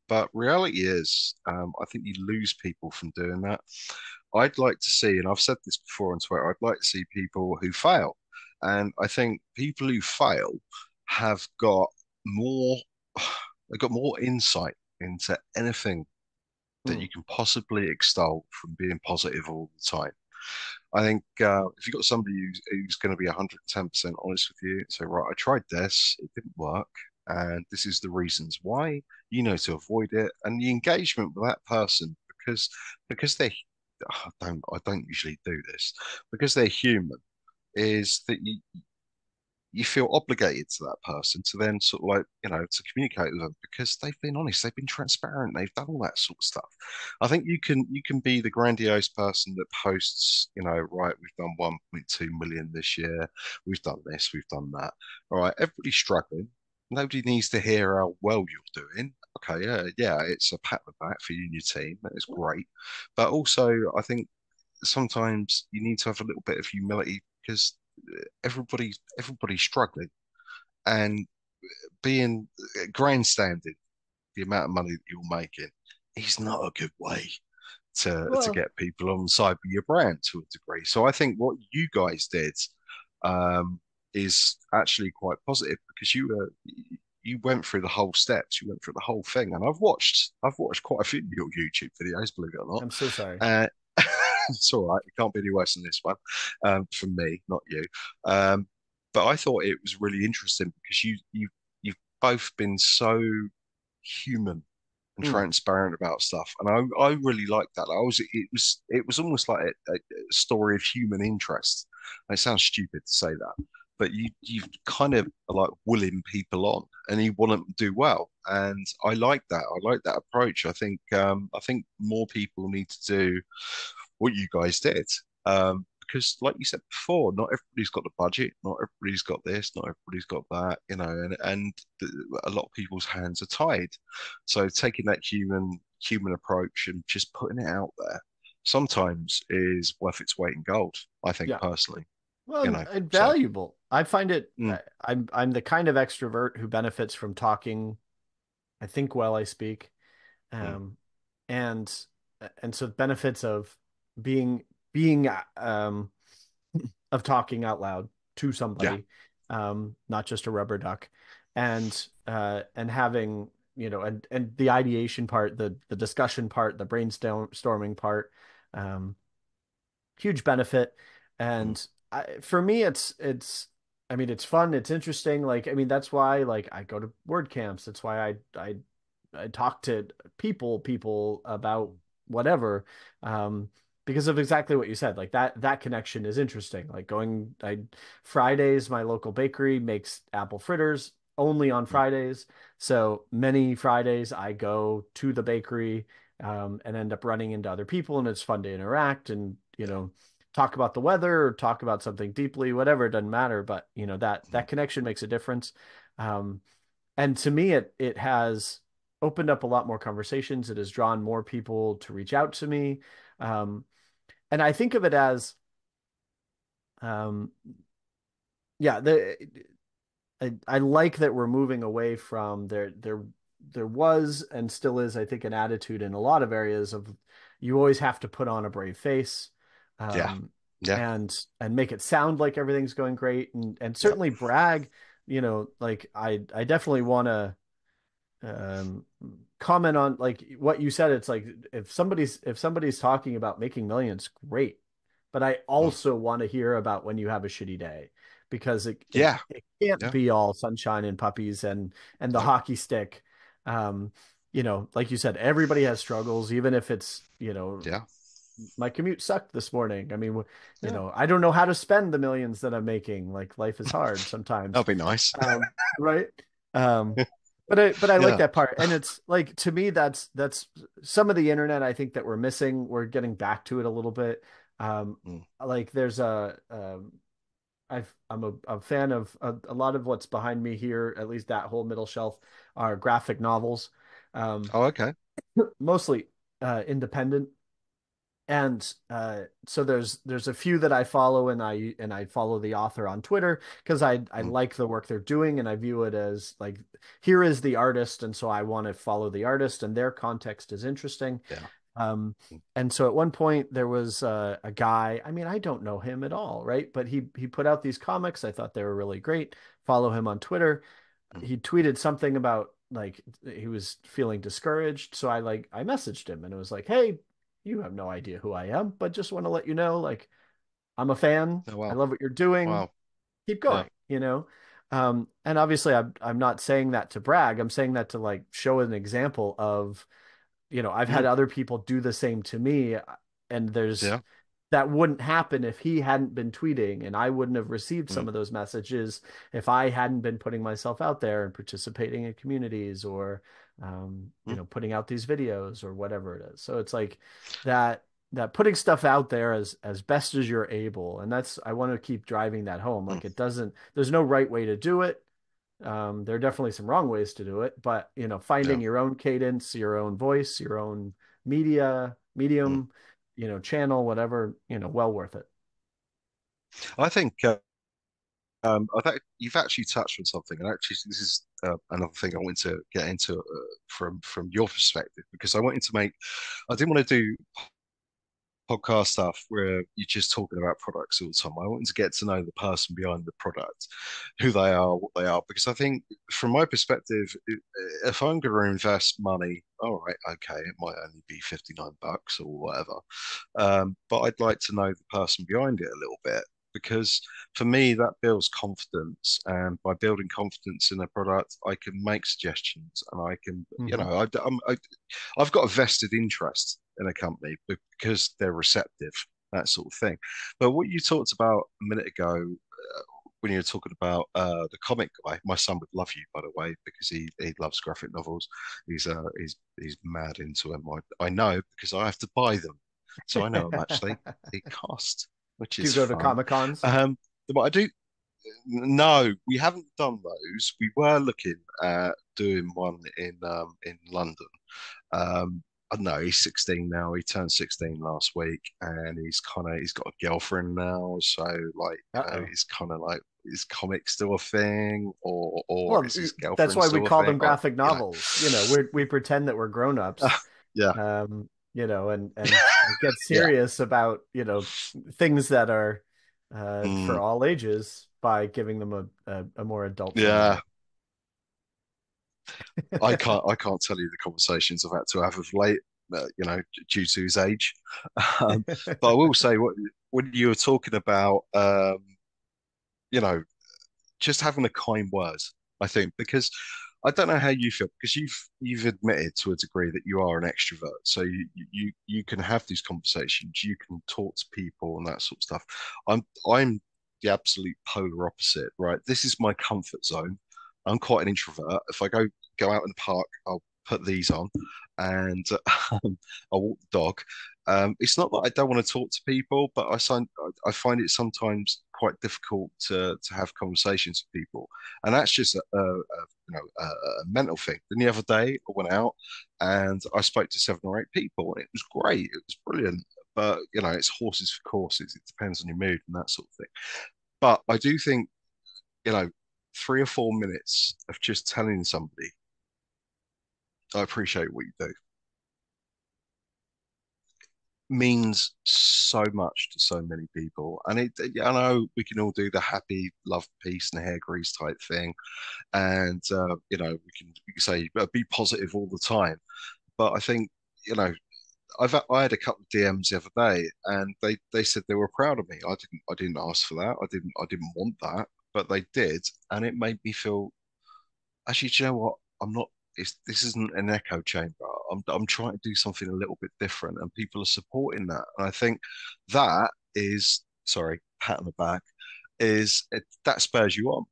But reality is, I think you lose people from doing that. I'd like to see, and I've said this before on Twitter, I'd like to see people who fail. And I think people who fail have got more, they've got more insight into anything that Hmm. you can possibly extol from being positive all the time. I think if you've got somebody who's going to be 110% honest with you, say, right, I tried this, it didn't work, and this is the reasons why, to avoid it, and the engagement with that person, because they're, I don't usually do this, because they're human, is that you feel obligated to that person to then sort of like, to communicate with them because they've been honest, they've been transparent, they've done all that sort of stuff. I think you can be the grandiose person that posts, right, we've done 1.2 million this year, we've done this, we've done that. All right, everybody's struggling. Nobody needs to hear how well you're doing. Okay, yeah, it's a pat on the back for you and your team. That is great. But also, I think sometimes you need to have a little bit of humility because everybody's struggling, and being grandstanding the amount of money that you're making is not a good way to Well, get people on side with your brand to a degree. So I think what you guys did um, is actually quite positive because you went through the whole steps, you went through the whole thing, and I've watched quite a few of your YouTube videos, believe it or not. I'm so sorry. Uh, it's all right, it can't be any worse than this one from me, not you. Um, but I thought it was really interesting because you've both been so human and Mm, transparent about stuff, and I really liked that. It was almost like a story of human interest. And it sounds stupid to say that, but you've kind of are like willing people on, and you want them to do well. And I like that. I like that approach. I think more people need to do what you guys did. Because, like you said before, not everybody's got the budget, not everybody's got this, not everybody's got that, and a lot of people's hands are tied. So taking that human approach and just putting it out there sometimes is worth its weight in gold, I think yeah. personally, Well, and So valuable. I find it. mm, I'm the kind of extrovert who benefits from talking. I think while I speak, mm, um, and and so the benefits of being being of talking out loud to yeah, somebody, not just a rubber duck, and having and the ideation part, the discussion part, the brainstorming part, um, huge benefit. mm, And for me, it's I mean, it's fun, it's interesting. Like, I mean, that's why like I go to word camps. That's why I talk to people about whatever, um, because of exactly what you said. Like that connection is interesting. Like going, I Fridays, my local bakery makes apple fritters only on mm, Fridays. So many Fridays I go to the bakery, and end up running into other people, and it's fun to interact and yeah, talk about the weather or talk about something deeply, whatever, it doesn't matter. But mm, that connection makes a difference. Um, and to me, it has opened up a lot more conversations. It has drawn more people to reach out to me. Um, and I think of it as, um, yeah, I like that we're moving away from there was and still is, I think, an attitude in a lot of areas of you always have to put on a brave face, yeah, um, yeah, and make it sound like everything's going great, and yeah, certainly brag. Like I definitely want to, um, comment on like what you said. It's like if somebody's talking about making millions, great. But I mm, also want to hear about when you have a shitty day, because yeah, it can't yeah, be all sunshine and puppies and the no, hockey stick. Um, like you said, everybody has struggles, even if it's, yeah, my commute sucked this morning. I mean, yeah. I don't know how to spend the millions that I'm making. Like life is hard sometimes. That'll be nice. Right. Um, but I like Yeah. that part. And it's like, to me, that's some of the internet I think that we're missing. We're getting back to it a little bit. Mm. Like there's I'm a fan of a lot of what's behind me here, at least that whole middle shelf are graphic novels. Um, Oh, okay. Mostly independent. And so there's a few that I follow, and I follow the author on Twitter because I Mm. like the work they're doing, and I view it as like, here is the artist, and so I want to follow the artist, and their context is interesting. Yeah. Um, Mm. and so at one point there was a guy. I mean, I don't know him at all, right? But he put out these comics. I thought they were really great. Follow him on Twitter. Mm. He tweeted something about like he was feeling discouraged. So I messaged him, and it was like, hey, you have no idea who I am, but just want to let you know, like, I'm a fan. Oh, I wow. love what you're doing. Wow. Keep Yeah. going. And obviously I'm not saying that to brag. I'm saying that to like show an example of, I've had Mm. other people do the same to me, and Yeah. that wouldn't happen if he hadn't been tweeting, and I wouldn't have received some Mm. of those messages if I hadn't been putting myself out there and participating in communities, or, Mm. putting out these videos or whatever it is. So it's like that, putting stuff out there as best as you're able. And I want to keep driving that home. Mm. Like there's no right way to do it. There are definitely some wrong ways to do it, but Yeah. finding your own cadence, your own voice, your own Mm. medium, channel, whatever, well worth it. I think I think you've actually touched on something, and actually, this is another thing I want to get into from your perspective because I didn't want to do podcast stuff where you're just talking about products all the time. I wanted to get to know the person behind the product, who they are, what they are, because I think from my perspective, if I'm going to invest money, all right, okay, it might only be $59 or whatever, but I'd like to know the person behind it a little bit. Because for me, that builds confidence, and by building confidence in a product, I can make suggestions, and I can, Hmm. I've got a vested interest in a company because they're receptive, that sort of thing. But what you talked about a minute ago, when you were talking about the comic guy, my son would love you, by the way, because he loves graphic novels. He's mad into them. I know because I have to buy them, so I know how much they cost, which Do you is go to fun. Comic Cons? But I do. No, we haven't done those. We were looking at doing one in London. I don't know, he's 16 now. He turned 16 last week, and he's got a girlfriend now. So like, Uh-oh. he's kind of like, is comic still a thing, or Well, is his that's girlfriend why we still a call thing? them Or graphic novels. We pretend that we're grown-ups, yeah, and get yeah, serious about, things that are for mm, all ages by giving them a more adult yeah. flavor. I can't tell you the conversations I've had to have of late, due to his age. Um, but I will say, when you were talking about, you know, just having a kind word, I think, because I don't know how you feel, because you've admitted to a degree that you are an extrovert, so you can have these conversations, you can talk to people and that sort of stuff. I'm the absolute polar opposite, right? This is my comfort zone. I'm quite an introvert. If I go out in the park, I'll put these on and I'll walk the dog. It's not that I don't want to talk to people, but I find it sometimes quite difficult to have conversations with people, and that's just a mental thing. Then the other day, I went out and I spoke to 7 or 8 people, and it was great. It was brilliant. But it's horses for courses. It depends on your mood and that sort of thing. But I do think, you know, 3 or 4 minutes of just telling somebody, I appreciate what you do, means so much to so many people. And I know we can all do the happy love, peace, and hair grease type thing, and we can say be positive all the time. But I think I had a couple of DMs the other day, and they said they were proud of me. I didn't ask for that. I didn't want that, but they did, and it made me feel, actually, do you know what? This isn't an echo chamber. I'm trying to do something a little bit different, and people are supporting that. And I think that is, sorry, pat on the back, that spurs you on,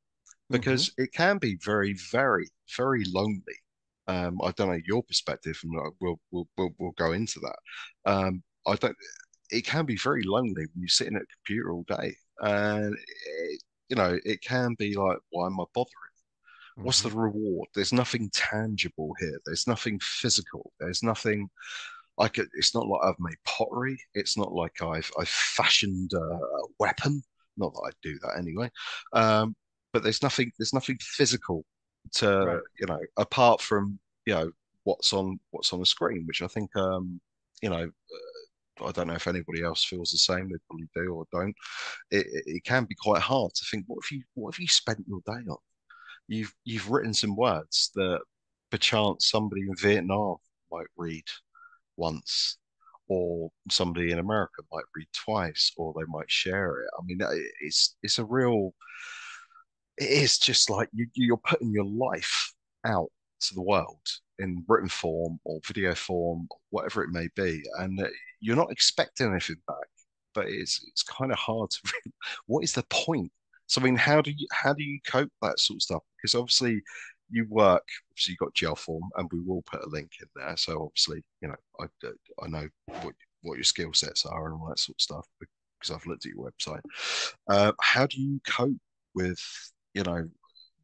Hmm. because it can be very, very, very lonely. I don't know your perspective, and we'll go into that. I don't. It can be very lonely when you're sitting at a computer all day, and it can be like, why am I bothering? What's Hmm. the reward? There's nothing tangible here. There's nothing physical. There's nothing like it. It's not like I've made pottery. It's not like I've fashioned a weapon. Not that I do that anyway. But there's nothing physical to, Right. apart from, what's on the screen, which I think, I don't know if anybody else feels the same. They probably do or don't. It can be quite hard to think, what have you spent your day on? You've written some words that perchance somebody in Vietnam might read once, or somebody in America might read twice, or they might share it. I mean, it's a real. It is just like you're putting your life out to the world in written form or video form, whatever it may be, and you're not expecting anything back. But it's kind of hard to. What is the point? So I mean, how do you cope with that sort of stuff? Because obviously you work, obviously you've got gel form, and we will put a link in there. So obviously, I know what your skill sets are and all that sort of stuff because I've looked at your website. How do you cope with, you know,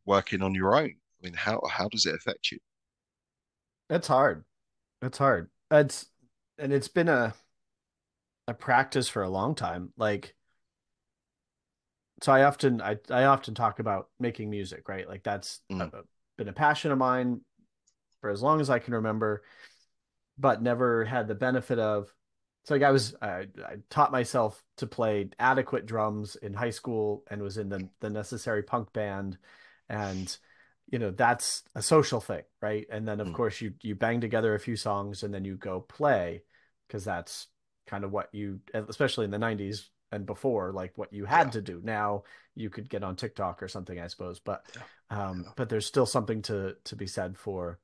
working on your own? I mean, how does it affect you? It's hard. It's hard. And it's been a practice for a long time. Like, so I often talk about making music, right? Like that's Mm, been a passion of mine for as long as I can remember, but never had the benefit of. So like I taught myself to play adequate drums in high school and was in the necessary punk band, and that's a social thing, right? And then of mm, course you bang together a few songs and then you go play because that's kind of what you, especially in the 90s and before, like what you yeah, had to do. Now you could get on TikTok or something, I suppose, but yeah, um yeah. but there's still something to be said for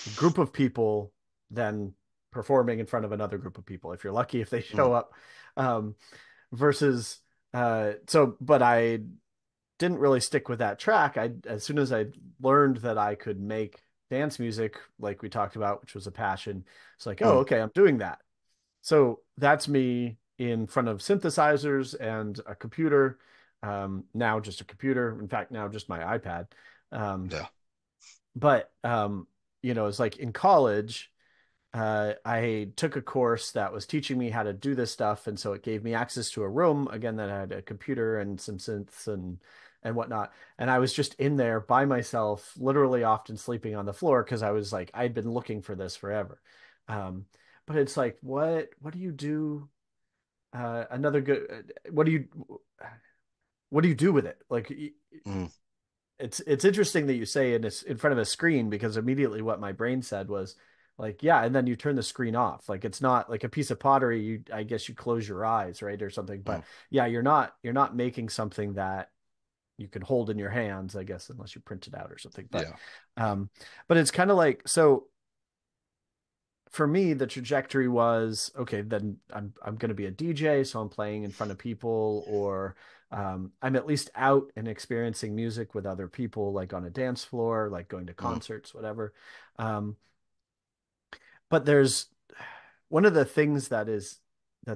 a group of people then performing in front of another group of people if you're lucky, if they Mm, show up, um versus but I didn't really stick with that track. I As soon as I learned that I could make dance music like we talked about, which was a passion, it's like, oh, mm, okay, I'm doing that. So that's me in front of synthesizers and a computer. Now just a computer. In fact, now just my iPad. Um, yeah. but it's like in college, I took a course that was teaching me how to do this stuff, and so it gave me access to a room again that had a computer and some synths and whatnot. And I was just in there by myself, literally often sleeping on the floor because I was like I'd been looking for this forever. Um, but it's like, what do you do? Another good. What do you do with it? Like Mm, it's interesting that you say in front of a screen, because immediately what my brain said was like, yeah, and then you turn the screen off. Like it's not like a piece of pottery. I guess you close your eyes, right, or something. But mm, yeah, you're not making something that you can hold in your hands, I guess, unless you print it out or something. yeah. Um, but it's kind of like, so for me, the trajectory was, okay, then I'm going to be a DJ, so I'm playing in front of people, or I'm at least out and experiencing music with other people, like on a dance floor, like going to Mm, concerts, whatever. Um, but there's one of the things that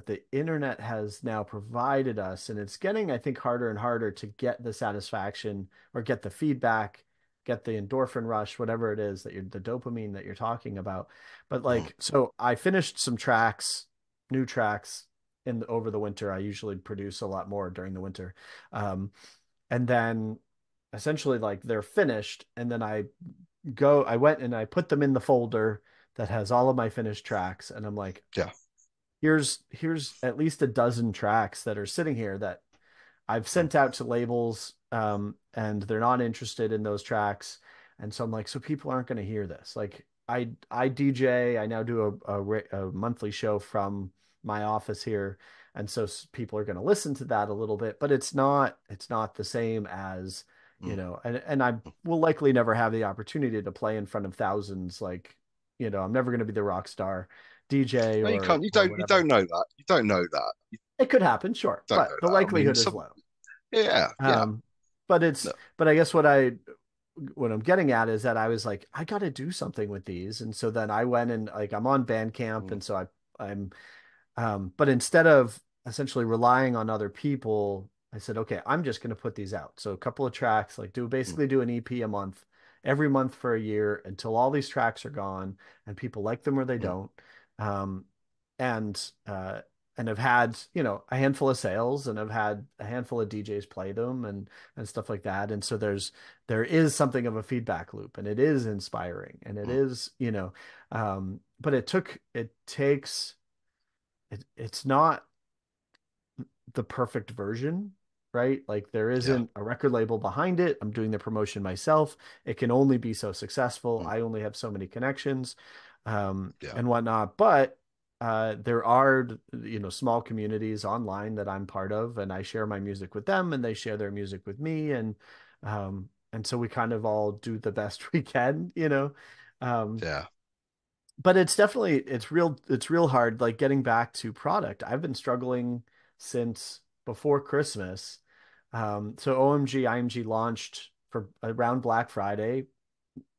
the internet has now provided us, and it's getting, I think, harder and harder to get the satisfaction or get the feedback, get the endorphin rush, whatever it is that you're, the dopamine that you're talking about. But mm, like, so I finished some tracks, new tracks over the winter. I usually produce a lot more during the winter. Um, and then essentially like they're finished, and then I went and I put them in the folder that has all of my finished tracks, and I'm like, yeah. here's at least a dozen tracks that are sitting here that I've Mm, sent out to labels, and they're not interested in those tracks. And so I'm like, so people aren't going to hear this. Like I DJ, I now do a monthly show from my office here. And so people are going to listen to that a little bit, but it's not the same as, mm, and I mm. will likely never have the opportunity to play in front of thousands. Like, I'm never going to be the rock star DJ No, you or can't. You or don't. You whatever. don't know that. You don't know that. You It could happen, sure, don't know but the that. I mean, likelihood is some. low. Yeah, yeah. Um, but No. I guess what I'm getting at is that I was like, I got to do something with these. And so then I went and like, I'm on Bandcamp. Mm, And so but instead of essentially relying on other people, I said, okay, I'm just going to put these out. So a couple of tracks, like mm, basically do an EP a month, every month for a year until all these tracks are gone and people like them or they mm, don't. Um, and, uh, and I've had, a handful of sales, and I've had a handful of DJs play them and stuff like that. And so there is something of a feedback loop, and it is inspiring, and it mm. is, but it takes, it's not the perfect version, right? Like there Yeah. isn't a record label behind it. I'm doing the promotion myself. It can only be so successful. Mm, I only have so many connections, yeah. and whatnot. But there are, small communities online that I'm part of, and I share my music with them, and they share their music with me, and so we kind of all do the best we can. Um, Yeah. but it's real hard, like getting back to product. I've been struggling since before Christmas. So OMG IMG launched for around Black Friday.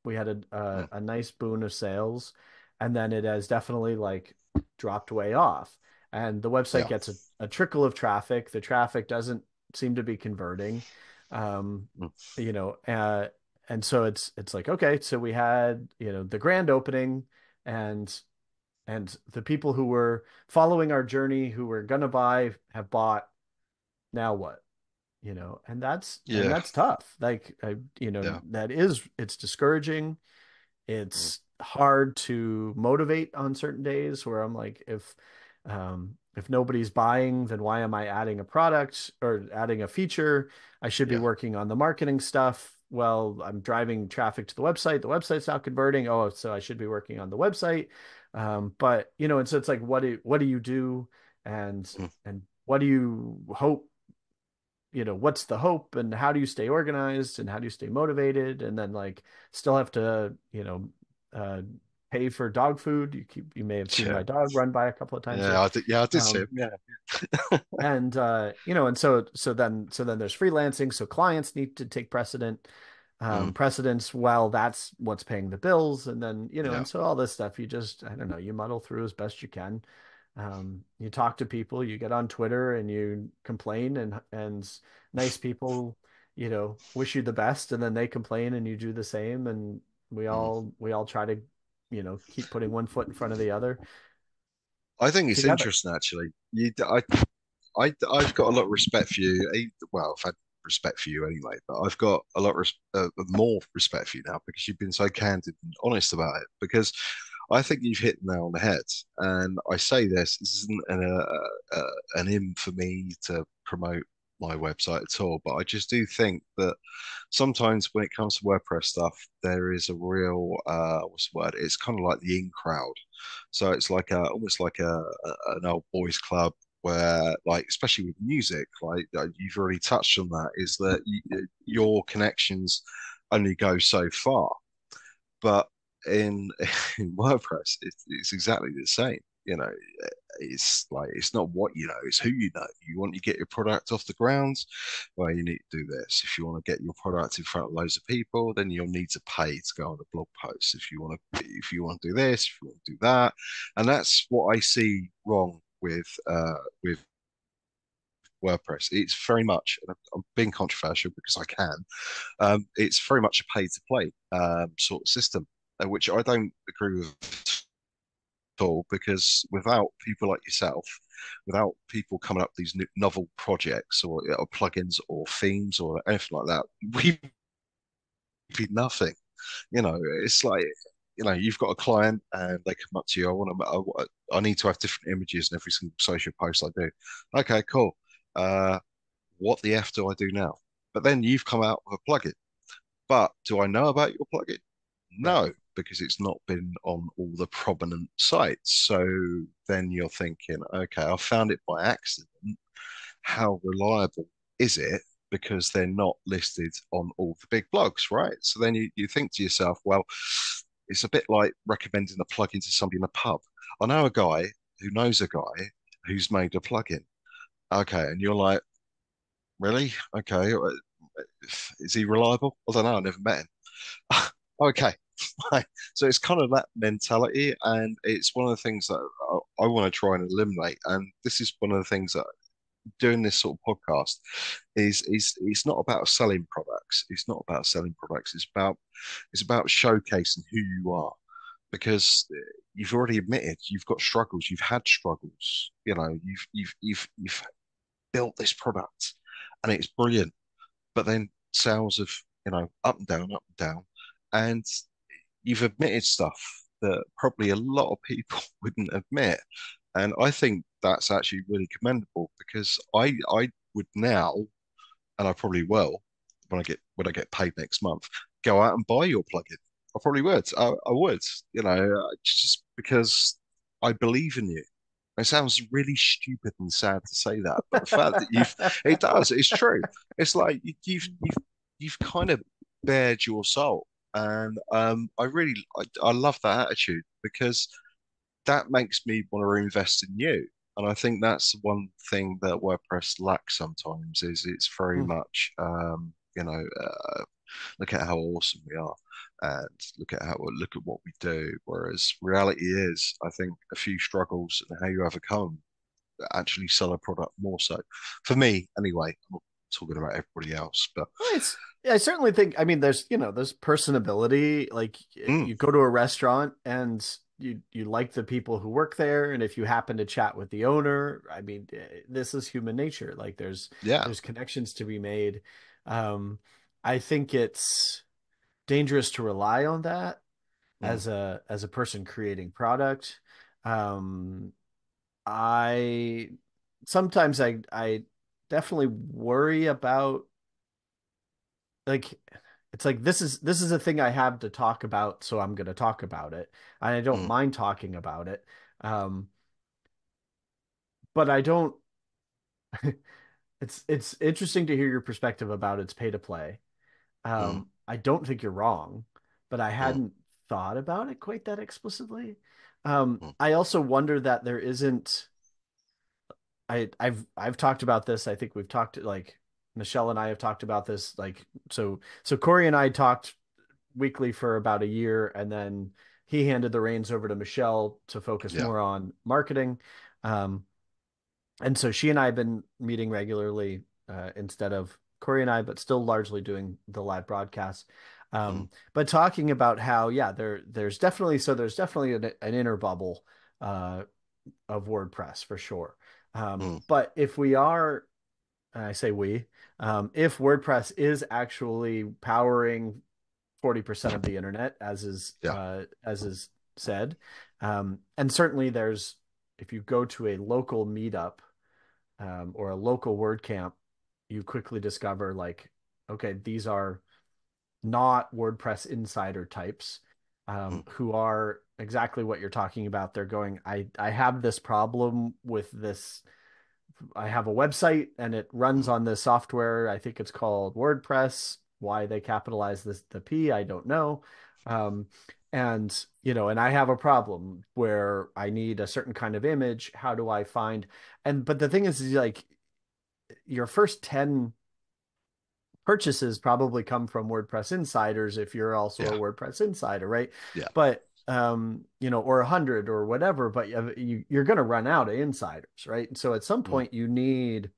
We had Mm, a nice boon of sales, and then it has definitely like dropped way off. And the website yeah. gets a trickle of traffic. The traffic doesn't seem to be converting. Um, Mm, you know, uh, and so it's like, okay, so we had, the grand opening, and and the people who were following our journey, who were gonna buy, have bought. Now what? And Yeah. that's tough. Like Yeah. it's discouraging. Mm. It's hard to motivate on certain days where I'm like, if nobody's buying, then why am I adding a product or adding a feature? I should be Yeah. working on the marketing stuff. Well, I'm driving traffic to the website. The website's not converting. Oh, so I should be working on the website. But and so it's like, what do you do, and Mm. and what do you hope? What's the hope, and how do you stay organized, and how do you stay motivated, and then like still have to uh pay for dog food. You may have seen Yeah. my dog run by a couple of times Yeah. here. I did see um him. Yeah. and and so then there's freelancing, so clients need to take Mm. precedence, well, that's what's paying the bills. And then Yeah. and so all this stuff, you just, I don't know, you muddle through as best you can. You talk to people, you get on Twitter and you complain, and nice people wish you the best, and then they complain and you do the same, and we Mm. all we all try to keep putting one foot in front of the other I think it's together. interesting actually. I've got a lot of respect for you. Well, I've had respect for you anyway, but I've got a lot more respect for you now because you've been so candid and honest about it. Because I think you've hit the nail on the head. And I say this isn't an in for me to promote my website at all, but I just do think that sometimes when it comes to WordPress stuff, there is a real what's the word? It's kind of like the in crowd. So it's like almost like an old boys club where, like, especially with music, like you've already touched on that, is that your connections only go so far. But in in WordPress, it's exactly the same. It's like it's not what you know, it's who you know. You want to get your product off the ground, well, you need to do this. If you want to get your product in front of loads of people, then you'll need to pay to go on a blog post. If you want to do this, if you want to do that, and that's what I see wrong with WordPress. It's very much, and I'm being controversial because I can. It's very much a pay to play sort of system, which I don't agree with at all, because without people like yourself, without people coming up with these novel projects or plugins or themes or anything like that, we'd be nothing. It's like, you've got a client and they come up to you. I need to have different images in every single social post I do. Okay, cool. Uh, what the F do I do now? But then you've come out with a plugin. But do I know about your plugin? Right. No, because it's not been on all the prominent sites. So then you're thinking, okay, I found it by accident. How reliable is it? Because they're not listed on all the big blogs, right? So then you think to yourself, well, it's a bit like recommending a plugin to somebody in a pub. I know a guy who knows a guy who's made a plugin. Okay, and you're like, really? Okay, is he reliable? I don't know. I never met him. Okay. Right. So it's kind of that mentality, and it's one of the things that I want to try and eliminate. And this is one of the things that doing this sort of podcast is it's not about selling products. It's not about selling products. It's about showcasing who you are, because you've already admitted you've got struggles. You've had struggles. You've built this product, and it's brilliant. But then sales have, up and down, up and down, and you've admitted stuff that probably a lot of people wouldn't admit. And I think that's actually really commendable, because I would now, and I probably will, when I get paid next month, go out and buy your plugin. I probably would. I would, just because I believe in you. It sounds really stupid and sad to say that, but the fact that it does, it's true. It's like you've kind of bared your soul, and I love that attitude, because that makes me want to invest in you. And I think that's the one thing that WordPress lacks sometimes, is it's very Hmm. much, look at how awesome we are, and look at what we do. Whereas reality is, I think a few struggles and how you overcome actually sell a product more so. For me, anyway. I'm not talking about everybody else, but Well, I certainly think, I mean, there's personability. Like mm, you go to a restaurant and you like the people who work there, and if you happen to chat with the owner, I mean, this is human nature. Like Yeah. there's connections to be made. Um, I think it's dangerous to rely on that Mm, as a person creating product. Um, I sometimes I definitely worry about like it's like this is a thing I have to talk about, so I'm going to talk about it. And I don't mm, mind talking about it. Um, but I don't it's interesting to hear your perspective about it's pay to play. mm, I don't think you're wrong, but I mm, hadn't thought about it quite that explicitly. mm. I also wonder that there isn't I've talked about this. I think we've talked like Michelle and I have talked about this. Like so Corey and I talked weekly for about a year, and then he handed the reins over to Michelle to focus Yeah. more on marketing. Um, and so she and I have been meeting regularly instead of Corey and I, but still largely doing the live broadcast. Mm, But talking about how, yeah, there's definitely an inner bubble uh, of WordPress for sure. mm, But if we are, I say we, if WordPress is actually powering 40% of the internet, yeah. as is said, and certainly if you go to a local meetup or a local WordCamp, you quickly discover like, okay, these are not WordPress insider types Mm, who are exactly what you're talking about. They're going, I have this problem with this. I have a website and it runs mm, on this software. I think it's called WordPress. Why they capitalize the P, I don't know. Um, and and I have a problem where I need a certain kind of image. How do I find? And but the thing is like your first 10 purchases probably come from WordPress insiders if you're also a yeah. WordPress insider, right? Yeah. But or 100 or whatever, but you're going to run out of insiders, right? And so at some Mm, point you need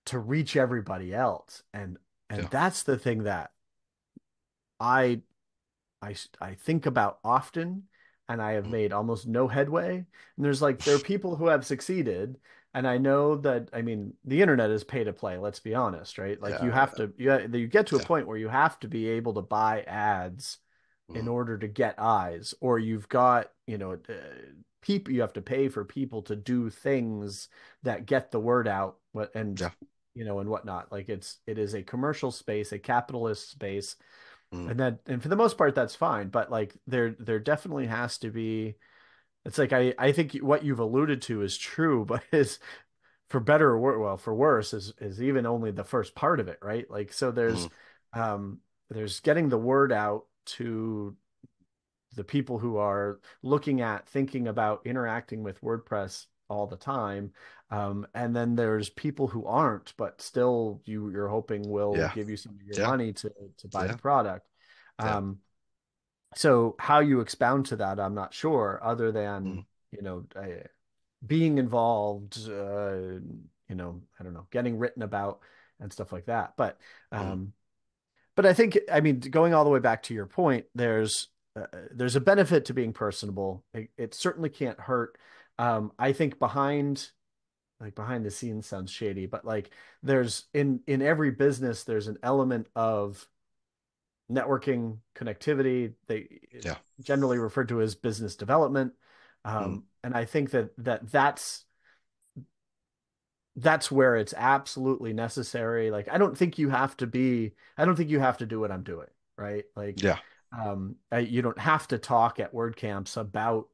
to reach everybody else, and yeah. that's the thing that I I think about often, and I have Mm, made almost no headway. And there are people who have succeeded, and I know that I mean the internet is pay to play. Let's be honest, right? Like yeah. you get to a Yeah. point where you have to be able to buy ads in Mm, order to get eyes, or you've got people you have to pay for people to do things that get the word out, and yeah. and whatnot. Like it is a commercial space, a capitalist space, Mm, and for the most part that's fine, but like there definitely has to be it's like I think what you've alluded to is true, but is for better or well for worse is even only the first part of it, right? Like so mm, there's getting the word out to the people who are looking at thinking about interacting with WordPress all the time. And then there's people who aren't, but still you're hoping will yeah. give you some of your Yeah. money to buy the Yeah. product. Yeah. Um, so how you expound to that, I'm not sure, other Mm, than, being involved, I don't know, getting written about and stuff like that. mm, Um, but I think, I mean, going all the way back to your point, there's a benefit to being personable. It certainly can't hurt. I think behind the scenes sounds shady, but like there's in every business, there's an element of networking, connectivity. They yeah. generally referred to as business development. Mm, And I think that's where it's absolutely necessary. Like I don't think you have to do what I'm doing, right? Like yeah. you don't have to talk at WordCamps about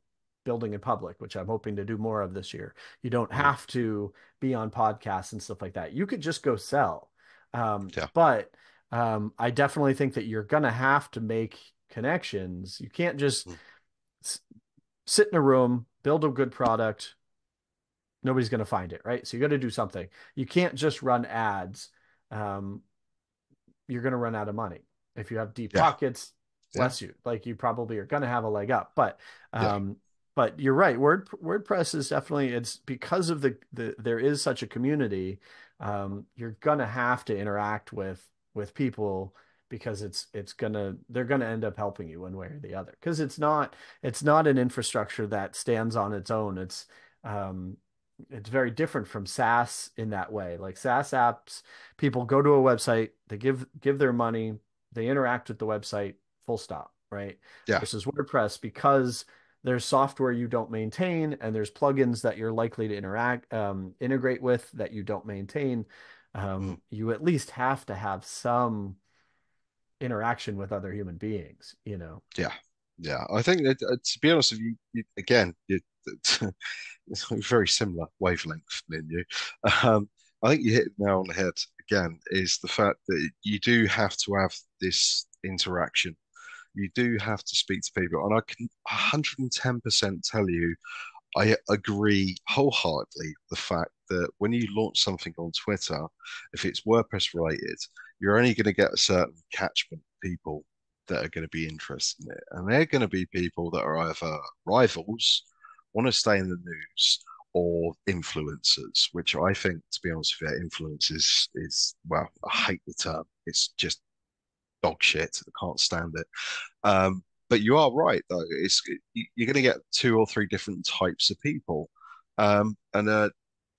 building in public, which I'm hoping to do more of this year. You don't Mm, have to be on podcasts and stuff like that. You could just go sell. yeah. But I definitely think that you're gonna have to make connections. You can't just Mm, s- sit in a room, build a good product, nobody's going to find it, right? So you got to do something. You can't just run ads. Um, you're going to run out of money. If you have deep yeah. pockets, Yeah. bless you. Like you probably are going to have a leg up. Yeah. But you're right. WordPress is definitely it's because of there is such a community. You're going to have to interact with people because they're gonna end up helping you one way or the other, because it's not an infrastructure that stands on its own. It's very different from SaaS in that way. Like SaaS apps, people go to a website, they give their money, they interact with the website, full stop, right? Yeah. Versus WordPress, because there's software you don't maintain and there's plugins that you're likely to integrate with that you don't maintain. Mm. You at least have to have some interaction with other human beings, you know. Yeah. Yeah. I think that, to be honest with you, again, it's a very similar wavelength, me and you. I think you hit it now on the head again, is the fact that you do have to have this interaction. You do have to speak to people. And I can 110% tell you, I agree wholeheartedly with the fact that when you launch something on Twitter, if it's WordPress related, you're only going to get a certain catchment of people that are going to be interested in it. And they're going to be people that are either rivals, want to stay in the news, or influencers, which I think, to be honest with you, influencers is, well, I hate the term. It's just dog shit. I can't stand it. But you are right, though. You're going to get two or three different types of people, and the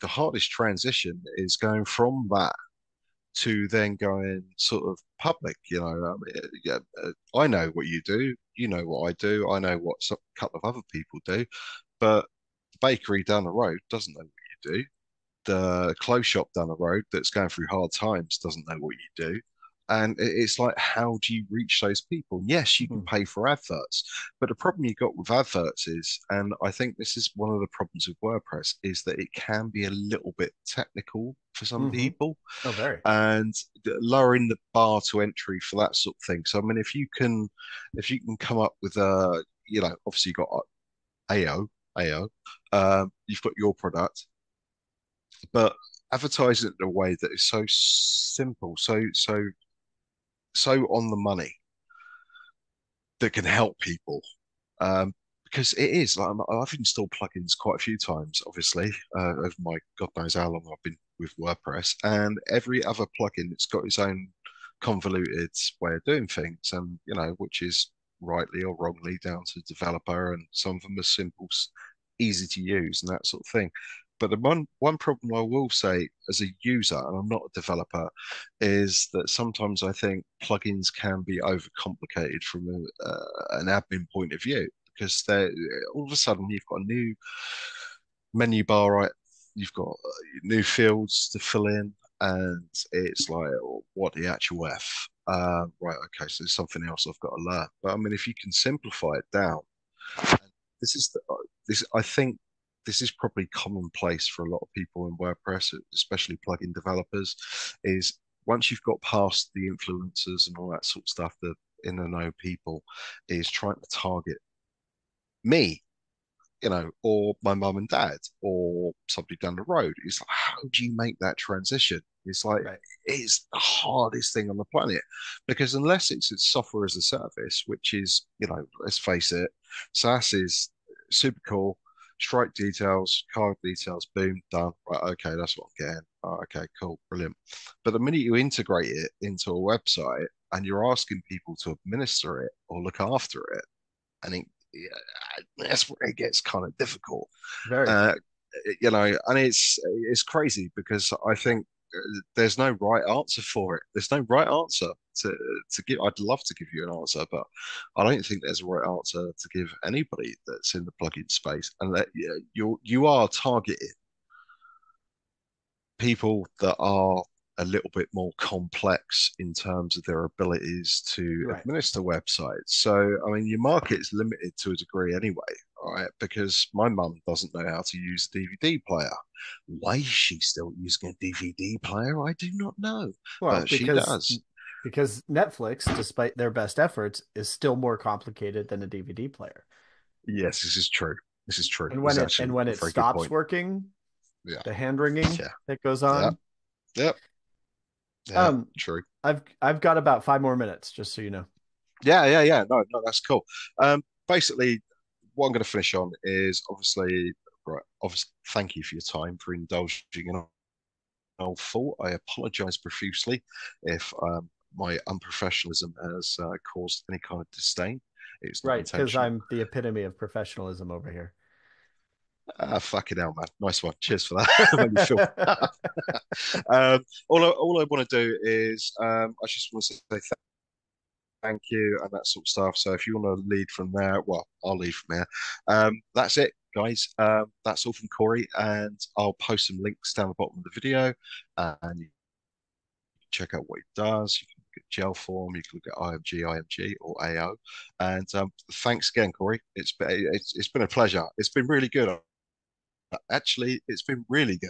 hardest transition is going from that to then going sort of public. Yeah, I know what you do. You know what I do. I know what a couple of other people do, but the bakery down the road doesn't know what you do. The clothes shop down the road that's going through hard times doesn't know what you do. And it's like, how do you reach those people? Yes, you can Mhm. pay for adverts, but the problem you got with adverts is, and I think this is one of the problems with WordPress, is that it can be a little bit technical for some Mm-hmm. people, Oh, very. and lowering the bar to entry for that sort of thing. So, I mean, if you can come up with obviously you've got AO, you've got your product, but advertising it in a way that is so simple, so on the money, that can help people. Because it is like, I've installed plugins quite a few times, obviously, over my God knows how long I've been with WordPress, and every other plugin it's got its own convoluted way of doing things, and which is rightly or wrongly down to the developer, and some of them are simple, easy to use, and that sort of thing. But the one problem I will say as a user, and I'm not a developer, is that sometimes I think plugins can be overcomplicated from an admin point of view, because they all of a sudden you've got a new menu bar, right? You've got new fields to fill in, and it's like, oh, what the actual F? Right, okay, so there's something else I've got to learn. But I mean, if you can simplify it down, this is this I think this is probably commonplace for a lot of people in WordPress, especially plugin developers, is once you've got past the influencers and all that sort of stuff, the in the know people, is trying to target me, or my mum and dad, or somebody down the road. It's like, how do you make that transition? It's like, Right. it's the hardest thing on the planet, because unless it's software as a service, which is, let's face it, SaaS is super cool. Stripe details, card details, boom, done. Right, okay, that's what I'm getting. Oh, okay, cool, brilliant. But the minute you integrate it into a website and you're asking people to administer it or look after it, and yeah, that's where it gets kind of difficult. Very. Uh, and it's crazy, because I think there's no right answer for it. There's no right answer to give. I'd love to give you an answer, but I don't think there's a right answer to give anybody that's in the plugin space. And that, yeah, you are targeting people that are a little bit more complex in terms of their abilities to Right. administer websites. So, I mean, your market is limited to a degree anyway, all right? Because my mum doesn't know how to use a DVD player. Why is she still using a DVD player? I do not know, Well, but she does. because Netflix, despite their best efforts, is still more complicated than a DVD player. Yes, this is true. This is true. And This when is it actually and when a it very good stops point. working, Yeah, the hand wringing yeah, that goes yeah, on. yeah, yeah. Um, True. I've got about 5 more minutes, just so you know. Yeah, yeah, yeah. No, no, that's cool. Basically, what I'm going to finish on is obviously, right. Obviously, thank you for your time, for indulging in an old fault. I apologise profusely if my unprofessionalism has caused any kind of disdain. It's not Right, because intentional. I'm the epitome of professionalism over here. Fucking hell, man. Nice one. Cheers for that. Made me feel. All I want to do is I just want to say thank you and that sort of stuff. So if you want to lead from there, well, I'll lead from there. That's it, guys. That's all from Corey, and I'll post some links down the bottom of the video, and you can check out what he does. You can look at gel form, you can look at IMG, or AO. And thanks again, Corey. It's been a pleasure. It's been really good. Actually, it's been really good.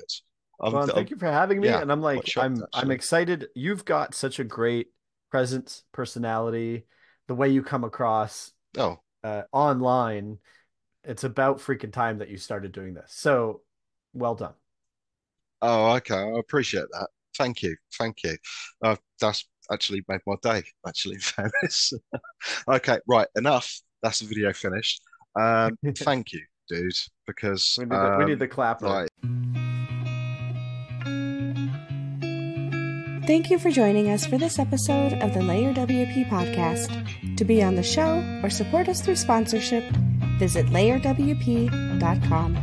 Well, thank you for having me. Yeah, and I'm like, quite shocked, I'm actually. excited. You've got such a great presence, personality, the way you come across Oh, online. It's about freaking time that you started doing this. So well done. oh, okay. I appreciate that. Thank you. Thank you. That's actually made my day, actually, in fairness. Okay, right. Enough. That's the video finished. Thank you, dude, because We need the clapper. like, Thank you for joining us for this episode of the LayerWP podcast. To be on the show or support us through sponsorship, visit layerwp.com.